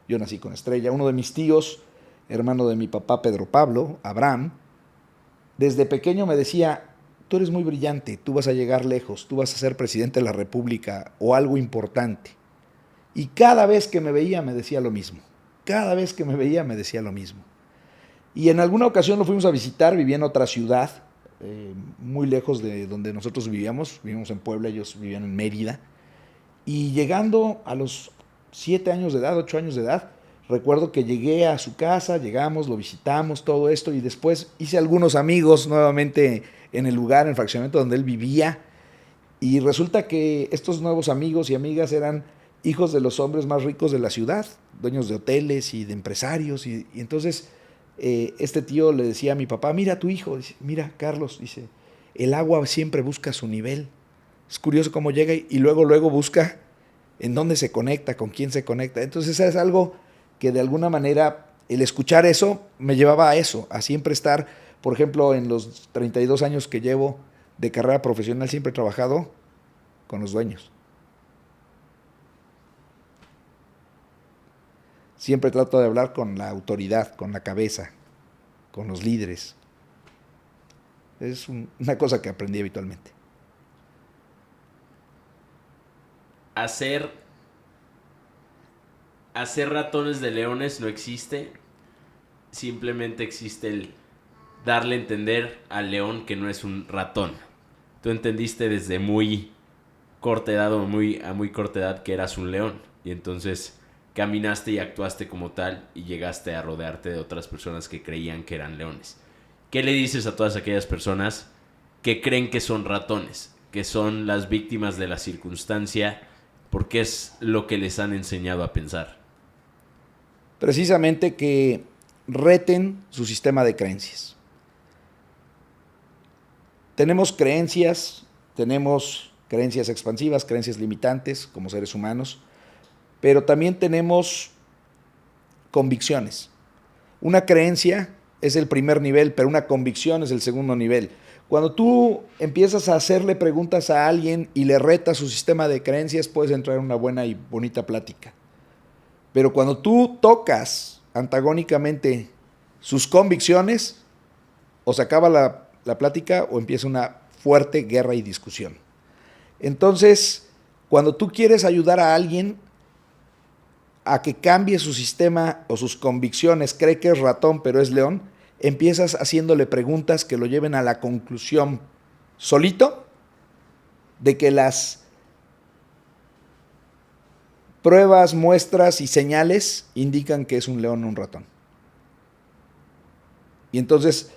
yo nací con estrella. Uno de mis tíos, hermano de mi papá Pedro Pablo, Abraham, desde pequeño me decía, tú eres muy brillante, tú vas a llegar lejos, tú vas a ser presidente de la República o algo importante. Y cada vez que me veía me decía lo mismo. Cada vez que me veía me decía lo mismo. Y en alguna ocasión lo fuimos a visitar, vivía en otra ciudad, muy lejos de donde nosotros vivíamos en Puebla, ellos vivían en Mérida. Y llegando a los 7 años de edad, 8 años de edad, recuerdo que llegué a su casa, llegamos, lo visitamos, todo esto, y después hice algunos amigos nuevamente en el lugar, en el fraccionamiento donde él vivía, y resulta que estos nuevos amigos y amigas eran hijos de los hombres más ricos de la ciudad, dueños de hoteles y de empresarios, y entonces este tío le decía a mi papá, mira a tu hijo, dice, mira Carlos, dice, el agua siempre busca su nivel. Es curioso cómo llega y luego busca en dónde se conecta, con quién se conecta. Entonces es algo que de alguna manera el escuchar eso me llevaba a eso, a siempre estar, por ejemplo, en los 32 años que llevo de carrera profesional, siempre he trabajado con los dueños. Siempre trato de hablar con la autoridad, con la cabeza, con los líderes. Es una cosa que aprendí habitualmente. Hacer ratones de leones no existe. Simplemente existe el darle a entender al león que no es un ratón. Tú entendiste desde muy corta edad o a muy corta edad que eras un león. Y entonces caminaste y actuaste como tal y llegaste a rodearte de otras personas que creían que eran leones. ¿Qué le dices a todas aquellas personas que creen que son ratones, que son las víctimas de la circunstancia, porque es lo que les han enseñado a pensar? Precisamente que reten su sistema de creencias. Tenemos creencias expansivas, creencias limitantes como seres humanos, pero también tenemos convicciones. Una creencia es el primer nivel, pero una convicción es el segundo nivel. Cuando tú empiezas a hacerle preguntas a alguien y le retas su sistema de creencias, puedes entrar en una buena y bonita plática. Pero cuando tú tocas antagónicamente sus convicciones, o se acaba la plática o empieza una fuerte guerra y discusión. Entonces, cuando tú quieres ayudar a alguien a que cambie su sistema o sus convicciones, cree que es ratón pero es león, empiezas haciéndole preguntas que lo lleven a la conclusión solito de que las pruebas, muestras y señales indican que es un león o un ratón. Y entonces,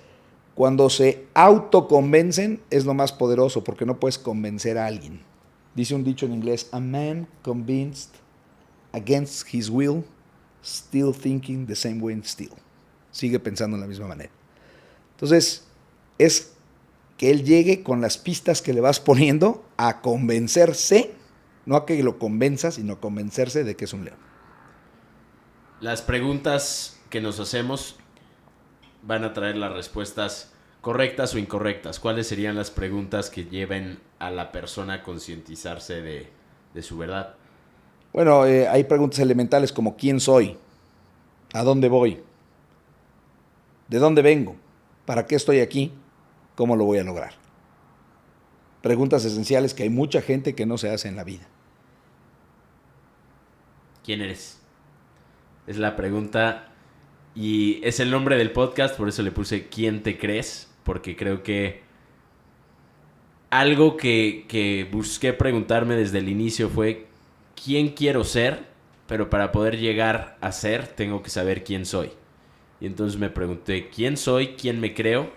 cuando se autoconvencen, es lo más poderoso, porque no puedes convencer a alguien. Dice un dicho en inglés, a man convinced against his will, still thinking the same way still. Sigue pensando en la misma manera. Entonces, es que él llegue con las pistas que le vas poniendo a convencerse, no a que lo convenza, sino a convencerse de que es un león. Las preguntas que nos hacemos van a traer las respuestas correctas o incorrectas. ¿Cuáles serían las preguntas que lleven a la persona a concientizarse de su verdad? Bueno, hay preguntas elementales como ¿quién soy? ¿A dónde voy? ¿De dónde vengo? ¿Para qué estoy aquí? ¿Cómo lo voy a lograr? Preguntas esenciales que hay mucha gente que no se hace en la vida. ¿Quién eres? Es la pregunta y es el nombre del podcast, por eso le puse ¿quién te crees? Porque creo que algo que busqué preguntarme desde el inicio fue ¿quién quiero ser? Pero para poder llegar a ser tengo que saber quién soy. Y entonces me pregunté ¿quién soy? ¿Quién me creo?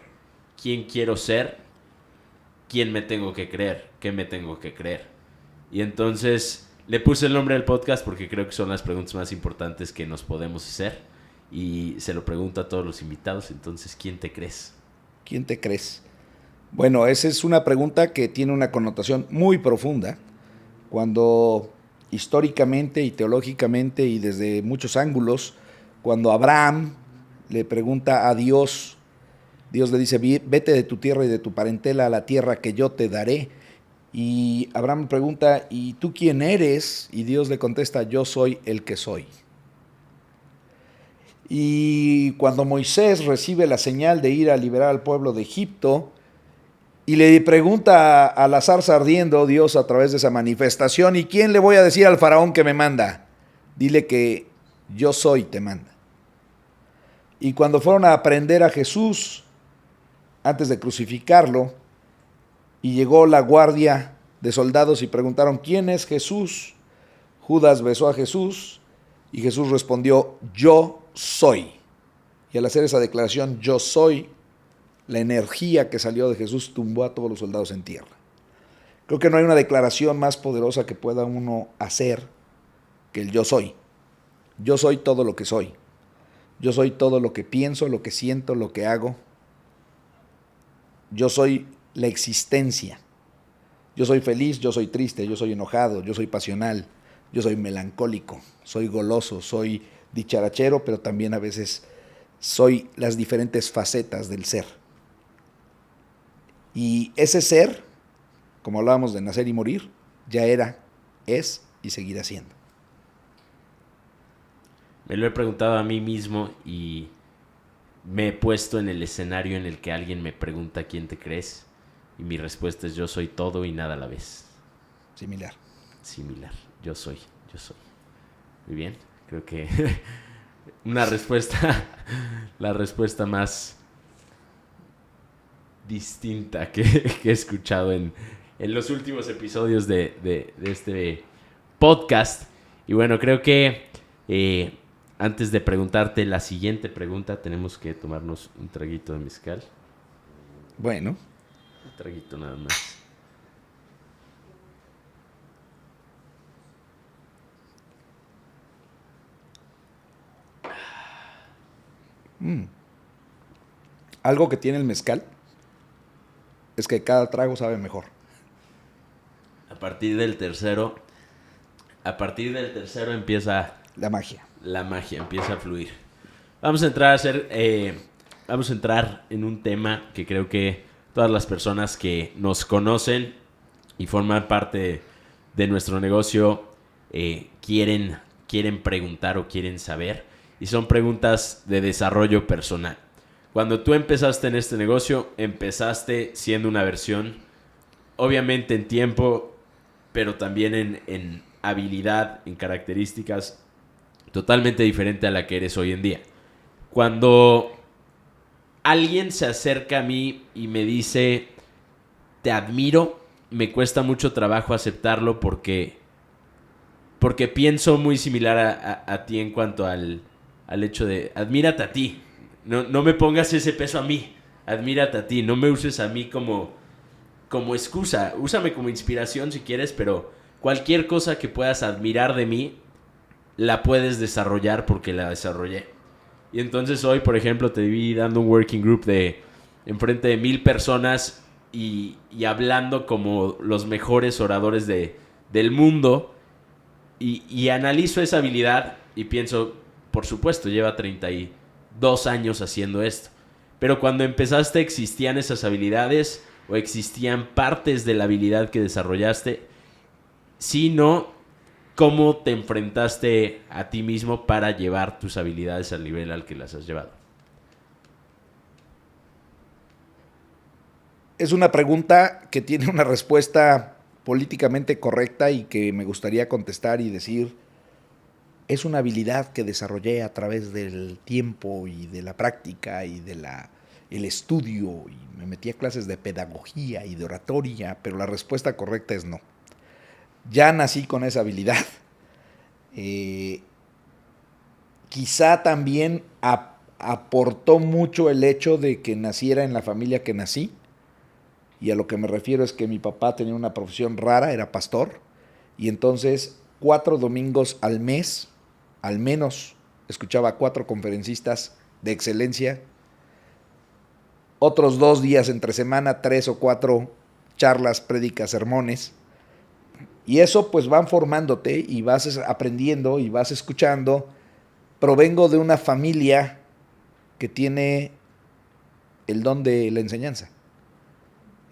¿Quién quiero ser? ¿Quién me tengo que creer? ¿Qué me tengo que creer? Y entonces le puse el nombre del podcast porque creo que son las preguntas más importantes que nos podemos hacer. Y se lo pregunto a todos los invitados. Entonces, ¿quién te crees? ¿Quién te crees? Bueno, esa es una pregunta que tiene una connotación muy profunda. Cuando históricamente y teológicamente y desde muchos ángulos, cuando Abraham le pregunta a Dios, Dios le dice, vete de tu tierra y de tu parentela a la tierra que yo te daré. Y Abraham pregunta, ¿y tú quién eres? Y Dios le contesta, yo soy el que soy. Y cuando Moisés recibe la señal de ir a liberar al pueblo de Egipto, y le pregunta a la zarza ardiendo, Dios a través de esa manifestación, ¿y quién le voy a decir al faraón que me manda? Dile que yo soy, te manda. Y cuando fueron a prender a Jesús, antes de crucificarlo, y llegó la guardia de soldados y preguntaron, ¿quién es Jesús? Judas besó a Jesús y Jesús respondió, yo soy. Y al hacer esa declaración, yo soy, la energía que salió de Jesús tumbó a todos los soldados en tierra. Creo que no hay una declaración más poderosa que pueda uno hacer que el yo soy. Yo soy todo lo que soy. Yo soy todo lo que pienso, lo que siento, lo que hago. Yo soy la existencia. Yo soy feliz, yo soy triste, yo soy enojado, yo soy pasional, yo soy melancólico, soy goloso, soy dicharachero, pero también a veces soy las diferentes facetas del ser. Y ese ser, como hablábamos de nacer y morir, ya era, es y seguirá siendo. Me lo he preguntado a mí mismo y me he puesto en el escenario en el que alguien me pregunta quién te crees y mi respuesta es yo soy todo y nada a la vez. Similar. Yo soy. Muy bien, creo que una respuesta, la respuesta más distinta que he escuchado en los últimos episodios de este podcast. Y bueno, creo que antes de preguntarte la siguiente pregunta, tenemos que tomarnos un traguito de mezcal. Bueno. Un traguito nada más. Algo que tiene el mezcal es que cada trago sabe mejor. A partir del tercero empieza la magia. La magia empieza a fluir. Vamos a entrar en un tema que creo que todas las personas que nos conocen y forman parte de nuestro negocio quieren preguntar o quieren saber. Y son preguntas de desarrollo personal. Cuando tú empezaste en este negocio, empezaste siendo una versión, obviamente en tiempo, pero también en habilidad, en características totalmente diferente a la que eres hoy en día. Cuando alguien se acerca a mí y me dice, te admiro, me cuesta mucho trabajo aceptarlo porque pienso muy similar a ti en cuanto al hecho de, admírate a ti. No me pongas ese peso a mí. Admírate a ti. No me uses a mí como excusa. Úsame como inspiración si quieres, pero cualquier cosa que puedas admirar de mí, la puedes desarrollar porque la desarrollé. Y entonces hoy, por ejemplo, te vi dando un working group de enfrente de 1,000 personas y hablando como los mejores oradores del mundo. Y analizo esa habilidad y pienso, por supuesto, lleva 32 años haciendo esto. Pero cuando empezaste, ¿existían esas habilidades o existían partes de la habilidad que desarrollaste? Si no, ¿cómo te enfrentaste a ti mismo para llevar tus habilidades al nivel al que las has llevado? Es una pregunta que tiene una respuesta políticamente correcta y que me gustaría contestar y decir, es una habilidad que desarrollé a través del tiempo y de la práctica y de el estudio, y me metí a clases de pedagogía y de oratoria, pero la respuesta correcta es no. Ya nací con esa habilidad. Quizá también aportó mucho el hecho de que naciera en la familia que nací, y a lo que me refiero es que mi papá tenía una profesión rara, era pastor, y entonces 4 domingos al mes, al menos, escuchaba a 4 conferencistas de excelencia, otros 2 días entre semana, 3 o 4 charlas, prédicas, sermones, y eso pues van formándote y vas aprendiendo y vas escuchando. Provengo de una familia que tiene el don de la enseñanza.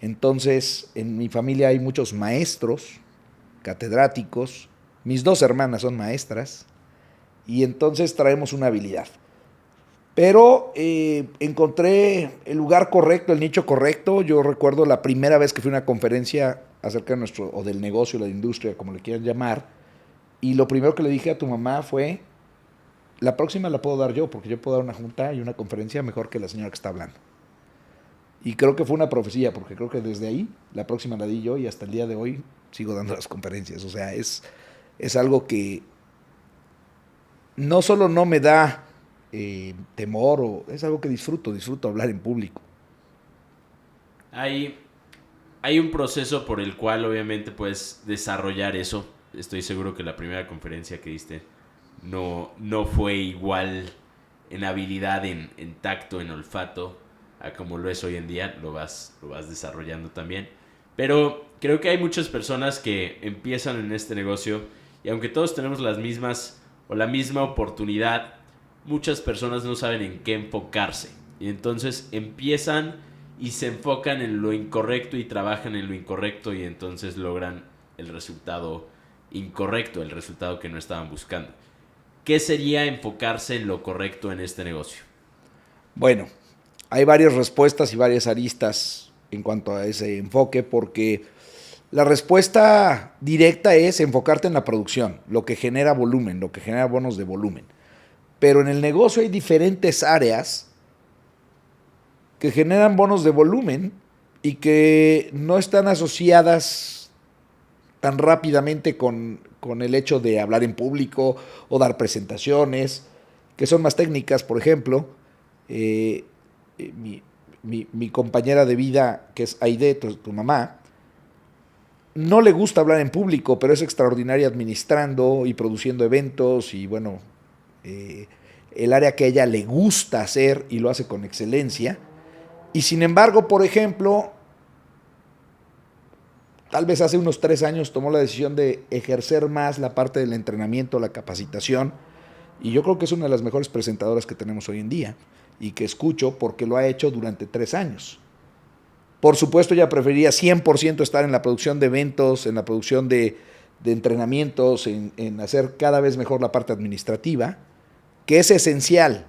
Entonces, en mi familia hay muchos maestros, catedráticos, mis 2 hermanas son maestras, y entonces traemos una habilidad. Pero encontré el lugar correcto, el nicho correcto. Yo recuerdo la primera vez que fui a una conferencia acerca de nuestro, o del negocio, la industria, como le quieran llamar, y lo primero que le dije a tu mamá fue, la próxima la puedo dar yo, porque yo puedo dar una junta y una conferencia mejor que la señora que está hablando. Y creo que fue una profecía, porque creo que desde ahí, la próxima la di yo y hasta el día de hoy sigo dando las conferencias. O sea, es algo que no solo no me da temor, es algo que disfruto hablar en público. Hay un proceso por el cual obviamente puedes desarrollar eso. Estoy seguro que la primera conferencia que diste no fue igual en habilidad, en tacto, en olfato, a como lo es hoy en día. Lo vas desarrollando también. Pero creo que hay muchas personas que empiezan en este negocio y aunque todos tenemos las mismas o la misma oportunidad, muchas personas no saben en qué enfocarse. Y entonces empiezan y se enfocan en lo incorrecto y trabajan en lo incorrecto y entonces logran el resultado incorrecto, el resultado que no estaban buscando. ¿Qué sería enfocarse en lo correcto en este negocio? Bueno, hay varias respuestas y varias aristas en cuanto a ese enfoque, porque la respuesta directa es enfocarte en la producción, lo que genera volumen, lo que genera bonos de volumen. Pero en el negocio hay diferentes áreas que generan bonos de volumen y que no están asociadas tan rápidamente con el hecho de hablar en público o dar presentaciones, que son más técnicas. Por ejemplo, mi compañera de vida, que es Aide, tu mamá, no le gusta hablar en público, pero es extraordinaria administrando y produciendo eventos y bueno, el área que a ella le gusta hacer y lo hace con excelencia. Y sin embargo, por ejemplo, tal vez hace unos 3 años tomó la decisión de ejercer más la parte del entrenamiento, la capacitación, y yo creo que es una de las mejores presentadoras que tenemos hoy en día y que escucho porque lo ha hecho durante 3 años. Por supuesto, ella preferiría 100% estar en la producción de eventos, en la producción de entrenamientos, en hacer cada vez mejor la parte administrativa, que es esencial.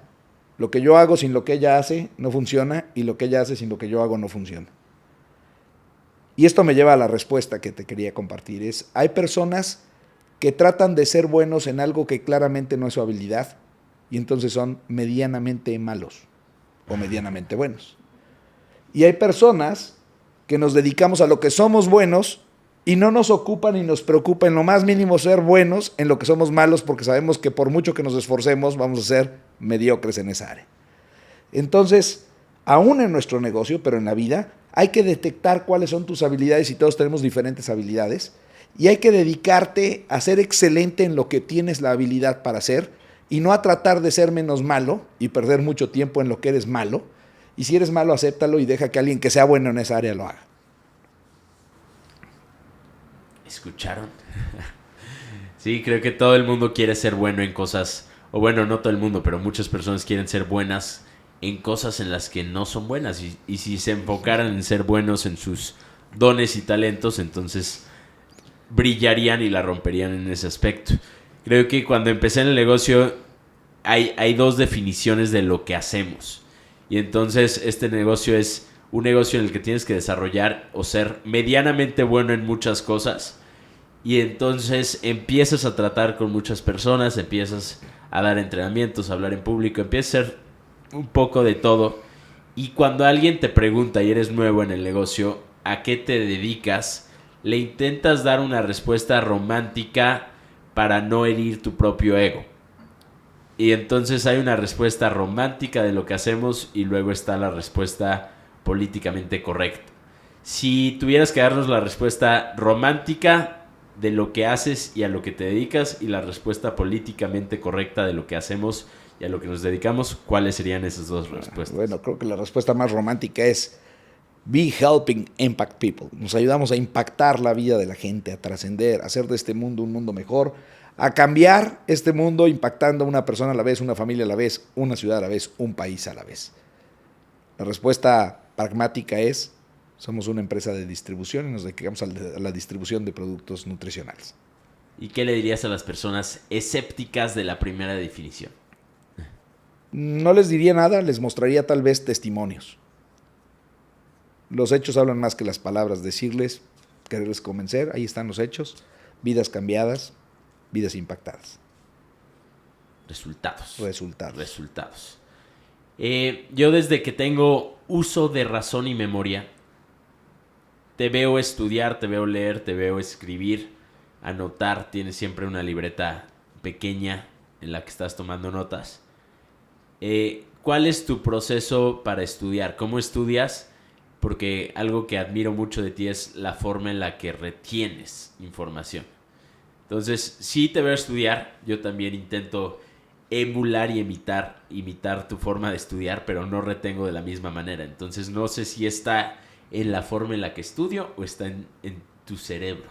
Lo que yo hago sin lo que ella hace no funciona y lo que ella hace sin lo que yo hago no funciona. Y esto me lleva a la respuesta que te quería compartir. Hay personas que tratan de ser buenos en algo que claramente no es su habilidad y entonces son medianamente malos o medianamente buenos. Y hay personas que nos dedicamos a lo que somos buenos y no nos ocupa ni nos preocupa en lo más mínimo ser buenos en lo que somos malos, porque sabemos que por mucho que nos esforcemos vamos a ser mediocres en esa área. Entonces, aún en nuestro negocio, pero en la vida, hay que detectar cuáles son tus habilidades y todos tenemos diferentes habilidades y hay que dedicarte a ser excelente en lo que tienes la habilidad para hacer y no a tratar de ser menos malo y perder mucho tiempo en lo que eres malo. Y si eres malo, acéptalo y deja que alguien que sea bueno en esa área lo haga. ¿Escucharon? Sí, creo que todo el mundo quiere ser bueno en cosas, o bueno, no todo el mundo, pero muchas personas quieren ser buenas en cosas en las que no son buenas. Y si se enfocaran en ser buenos en sus dones y talentos, entonces brillarían y la romperían en ese aspecto. Creo que cuando empecé en el negocio hay 2 definiciones de lo que hacemos. Y entonces este negocio es un negocio en el que tienes que desarrollar o ser medianamente bueno en muchas cosas. Y entonces empiezas a tratar con muchas personas, empiezas a dar entrenamientos, a hablar en público, empiezas a hacer un poco de todo. Y cuando alguien te pregunta y eres nuevo en el negocio, ¿a qué te dedicas? Le intentas dar una respuesta romántica para no herir tu propio ego. Y entonces hay una respuesta romántica de lo que hacemos y luego está la respuesta políticamente correcta. Si tuvieras que darnos la respuesta romántica de lo que haces y a lo que te dedicas y la respuesta políticamente correcta de lo que hacemos y a lo que nos dedicamos, ¿cuáles serían esas 2 respuestas? Bueno, creo que la respuesta más romántica es be helping impact people. Nos ayudamos a impactar la vida de la gente, a trascender, a hacer de este mundo un mundo mejor, a cambiar este mundo impactando a una persona a la vez, una familia a la vez, una ciudad a la vez, un país a la vez. La respuesta pragmática es Somos una empresa de distribución y nos dedicamos a la distribución de productos nutricionales. ¿Y qué le dirías a las personas escépticas de la primera definición? No les diría nada, les mostraría tal vez testimonios. Los hechos hablan más que las palabras. Decirles, quererles convencer, ahí están los hechos. Vidas cambiadas, vidas impactadas. Resultados. Yo desde que tengo uso de razón y memoria, te veo estudiar, te veo leer, te veo escribir, anotar. Tienes siempre una libreta pequeña en la que estás tomando notas. ¿Cuál es tu proceso para estudiar? ¿Cómo estudias? Porque algo que admiro mucho de ti es la forma en la que retienes información. Entonces, sí te veo estudiar. Yo también intento emular y imitar tu forma de estudiar, pero no retengo de la misma manera. Entonces, no sé si está en la forma en la que estudio o está en tu cerebro.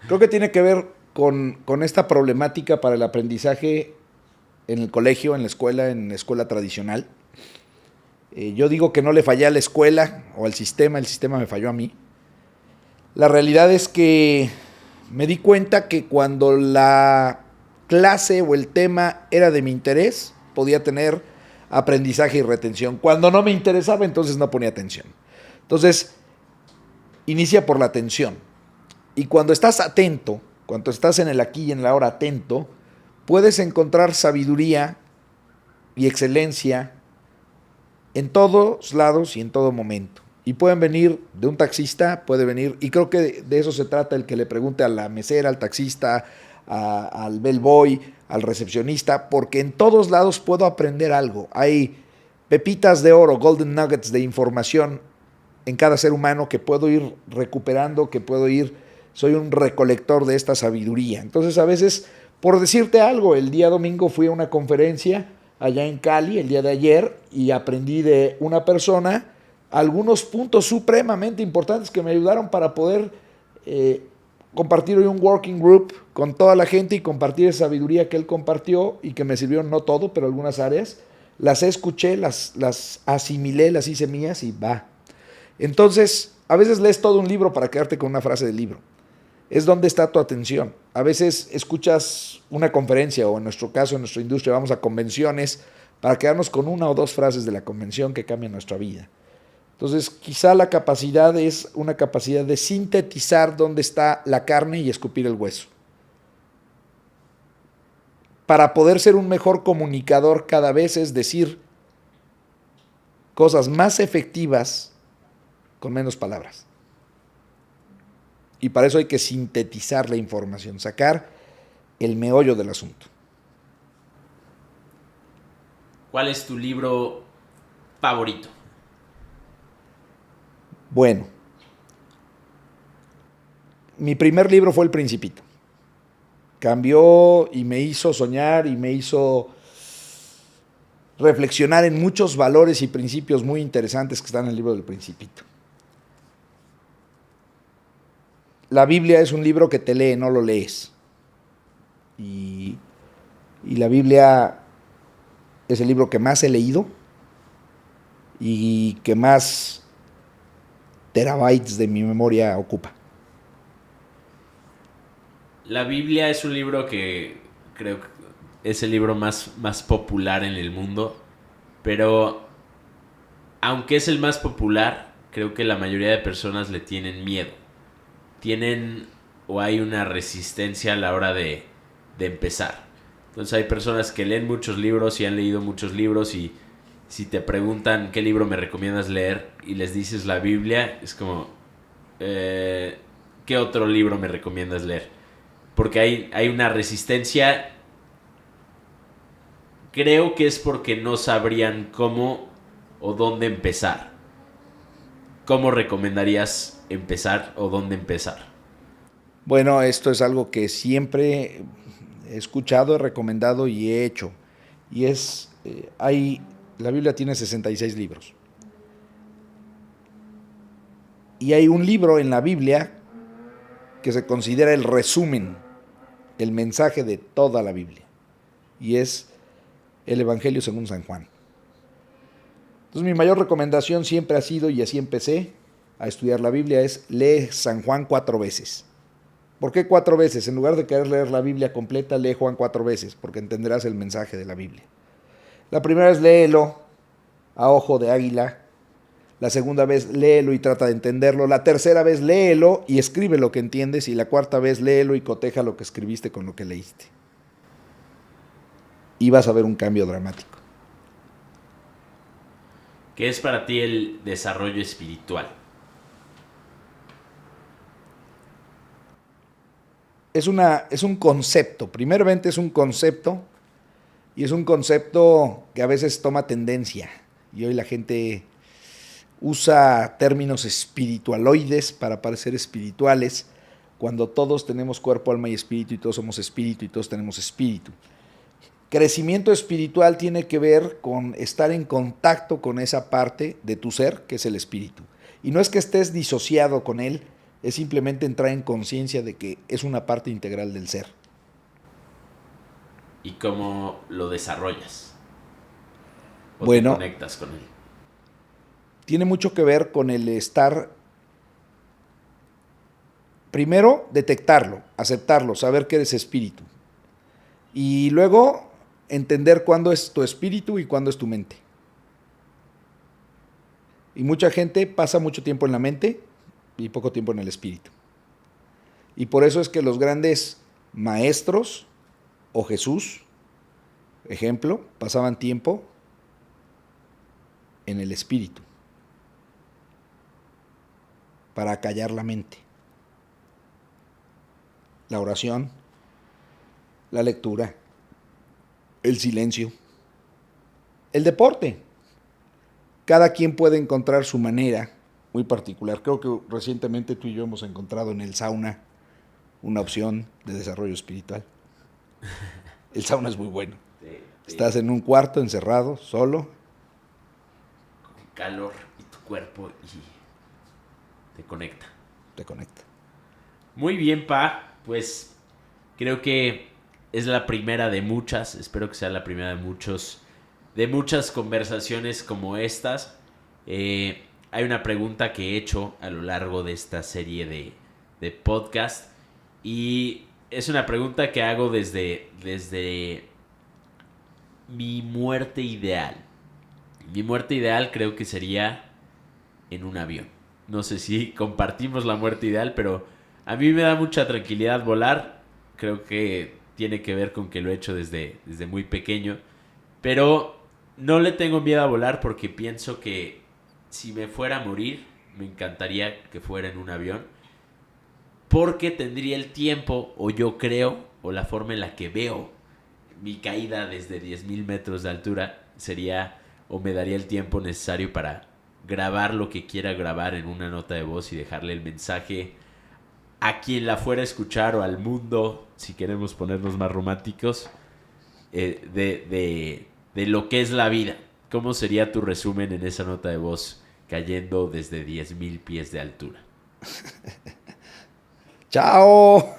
Creo que tiene que ver con esta problemática para el aprendizaje en el colegio, en la escuela tradicional. Yo digo que no le fallé a la escuela o al sistema, el sistema me falló a mí. La realidad es que me di cuenta que cuando la clase o el tema era de mi interés, podía tener aprendizaje y retención. Cuando no me interesaba, entonces no ponía atención. Entonces, inicia por la atención. Y cuando estás atento, cuando estás en el aquí y en la ahora atento, puedes encontrar sabiduría y excelencia en todos lados y en todo momento. Y pueden venir de un taxista, puede venir, y creo que de eso se trata el que le pregunte a la mesera, al taxista, al bellboy, al recepcionista, porque en todos lados puedo aprender algo. Hay pepitas de oro, golden nuggets de información en cada ser humano que puedo ir recuperando, soy un recolector de esta sabiduría. Entonces, a veces, por decirte algo, el día domingo fui a una conferencia allá en Cali, el día de ayer, y aprendí de una persona algunos puntos supremamente importantes que me ayudaron para poder compartir hoy un working group con toda la gente y compartir esa sabiduría que él compartió y que me sirvieron, no todo, pero algunas áreas. Las escuché, las asimilé, las hice mías y va. Entonces, a veces lees todo un libro para quedarte con una frase del libro. Es donde está tu atención. A veces escuchas una conferencia o en nuestro caso, en nuestra industria, vamos a convenciones para quedarnos con una o dos frases de la convención que cambian nuestra vida. Entonces, quizá la capacidad es una capacidad de sintetizar dónde está la carne y escupir el hueso. Para poder ser un mejor comunicador cada vez es decir cosas más efectivas con menos palabras. Y para eso hay que sintetizar la información, sacar el meollo del asunto. ¿Cuál es tu libro favorito? Bueno, mi primer libro fue El Principito. Cambió y me hizo soñar y me hizo reflexionar en muchos valores y principios muy interesantes que están en el libro del Principito. La Biblia es un libro que te lee, no lo lees. Y la Biblia es el libro que más he leído y que más terabytes de mi memoria ocupa. La Biblia es un libro que creo que es el libro más popular en el mundo, pero aunque es el más popular, creo que la mayoría de personas le tienen miedo. Hay una resistencia a la hora de empezar. Entonces hay personas que leen muchos libros y han leído muchos libros y si te preguntan qué libro me recomiendas leer y les dices la Biblia, es como, ¿qué otro libro me recomiendas leer? Porque hay una resistencia. Creo que es porque no sabrían cómo o dónde empezar. ¿Cómo recomendarías empezar o dónde empezar? Bueno, esto es algo que siempre he escuchado, he recomendado y he hecho. Y la Biblia tiene 66 libros. Y hay un libro en la Biblia que se considera el resumen, el mensaje de toda la Biblia. Y es el Evangelio según San Juan. Entonces mi mayor recomendación siempre ha sido, y así empecé, a estudiar la Biblia es lee San Juan 4 veces. ¿Por qué 4 veces? En lugar de querer leer la Biblia completa, lee Juan 4 veces, porque entenderás el mensaje de la Biblia. La primera vez léelo a ojo de águila. La segunda vez léelo y trata de entenderlo. La tercera vez léelo y escribe lo que entiendes. Y la cuarta vez léelo y coteja lo que escribiste con lo que leíste. Y vas a ver un cambio dramático. ¿Qué es para ti el desarrollo espiritual? Es un concepto. Primeramente es un concepto. Y es un concepto que a veces toma tendencia. Y hoy la gente usa términos espiritualoides para parecer espirituales, cuando todos tenemos cuerpo, alma y espíritu, y todos somos espíritu y todos tenemos espíritu. Crecimiento espiritual tiene que ver con estar en contacto con esa parte de tu ser, que es el espíritu. Y no es que estés disociado con él, es simplemente entrar en conciencia de que es una parte integral del ser. ¿Y cómo lo desarrollas? ¿O Bueno, te conectas con él? Tiene mucho que ver con el estar, primero, detectarlo, aceptarlo, saber que eres espíritu. Y luego, entender cuándo es tu espíritu y cuándo es tu mente. Y mucha gente pasa mucho tiempo en la mente y poco tiempo en el espíritu. Y por eso es que los grandes maestros, o Jesús, ejemplo, pasaban tiempo en el espíritu para acallar la mente. La oración, la lectura, el silencio, el deporte. Cada quien puede encontrar su manera muy particular. Creo que recientemente tú y yo hemos encontrado en el sauna una opción de desarrollo espiritual. El sauna es muy bueno. Estás en un cuarto encerrado, solo. Con calor y tu cuerpo y te conecta. Te conecta. Muy bien, Pa. Pues creo que es la primera de muchas. Espero que sea la primera de muchas conversaciones como estas. Hay una pregunta que he hecho a lo largo de esta serie de podcast. Y es una pregunta que hago desde mi muerte ideal. Mi muerte ideal creo que sería en un avión. No sé si compartimos la muerte ideal, pero a mí me da mucha tranquilidad volar. Creo que tiene que ver con que lo he hecho desde muy pequeño. Pero no le tengo miedo a volar porque pienso que si me fuera a morir, me encantaría que fuera en un avión. Porque tendría el tiempo, o yo creo, o la forma en la que veo mi caída desde 10,000 metros de altura sería, o me daría el tiempo necesario para grabar lo que quiera grabar en una nota de voz y dejarle el mensaje a quien la fuera a escuchar o al mundo, si queremos ponernos más románticos, de lo que es la vida. ¿Cómo sería tu resumen en esa nota de voz cayendo desde 10,000 pies de altura? ¡Chao!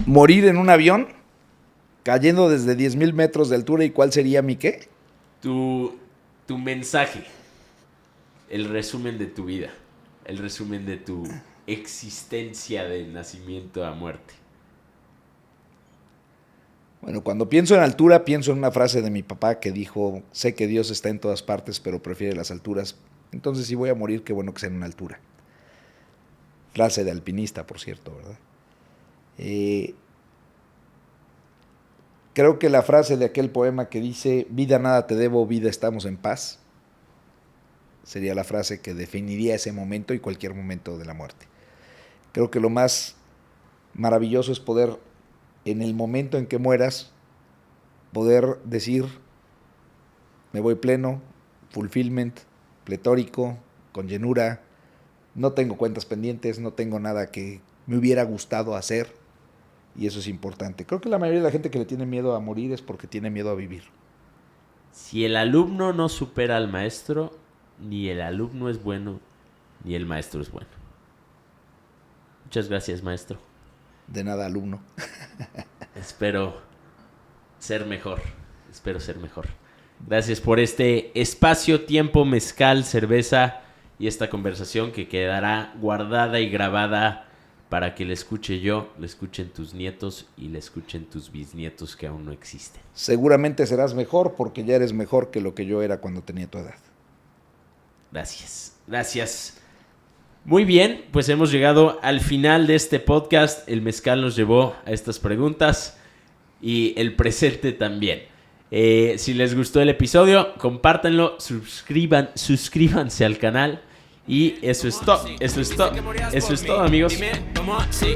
Morir en un avión, cayendo desde 10,000 metros de altura, ¿y cuál sería mi qué? Tu mensaje, el resumen de tu vida, el resumen de tu existencia de nacimiento a muerte. Bueno, cuando pienso en altura, pienso en una frase de mi papá que dijo: sé que Dios está en todas partes, pero prefiere las alturas. Entonces, si voy a morir, qué bueno que sea en una altura. Frase de alpinista, por cierto, ¿verdad? Creo que la frase de aquel poema que dice: vida nada te debo, vida estamos en paz, sería la frase que definiría ese momento y cualquier momento de la muerte. Creo que lo más maravilloso es poder, en el momento en que mueras, poder decir: me voy pleno, fulfillment, pletórico, con llenura, no tengo cuentas pendientes, no tengo nada que me hubiera gustado hacer. Y eso es importante. Creo que la mayoría de la gente que le tiene miedo a morir es porque tiene miedo a vivir. Si el alumno no supera al maestro, ni el alumno es bueno, ni el maestro es bueno. Muchas gracias, maestro. De nada, alumno. Espero ser mejor. Gracias por este espacio, tiempo, mezcal, cerveza y esta conversación que quedará guardada y grabada para que la escuche yo, la escuchen tus nietos y la escuchen tus bisnietos que aún no existen. Seguramente serás mejor porque ya eres mejor que lo que yo era cuando tenía tu edad. Gracias. Muy bien, pues hemos llegado al final de este podcast. El mezcal nos llevó a estas preguntas y el presente también. Si les gustó el episodio, compártanlo, suscríbanse al canal. Y eso es todo, amigos. Dime cómo así.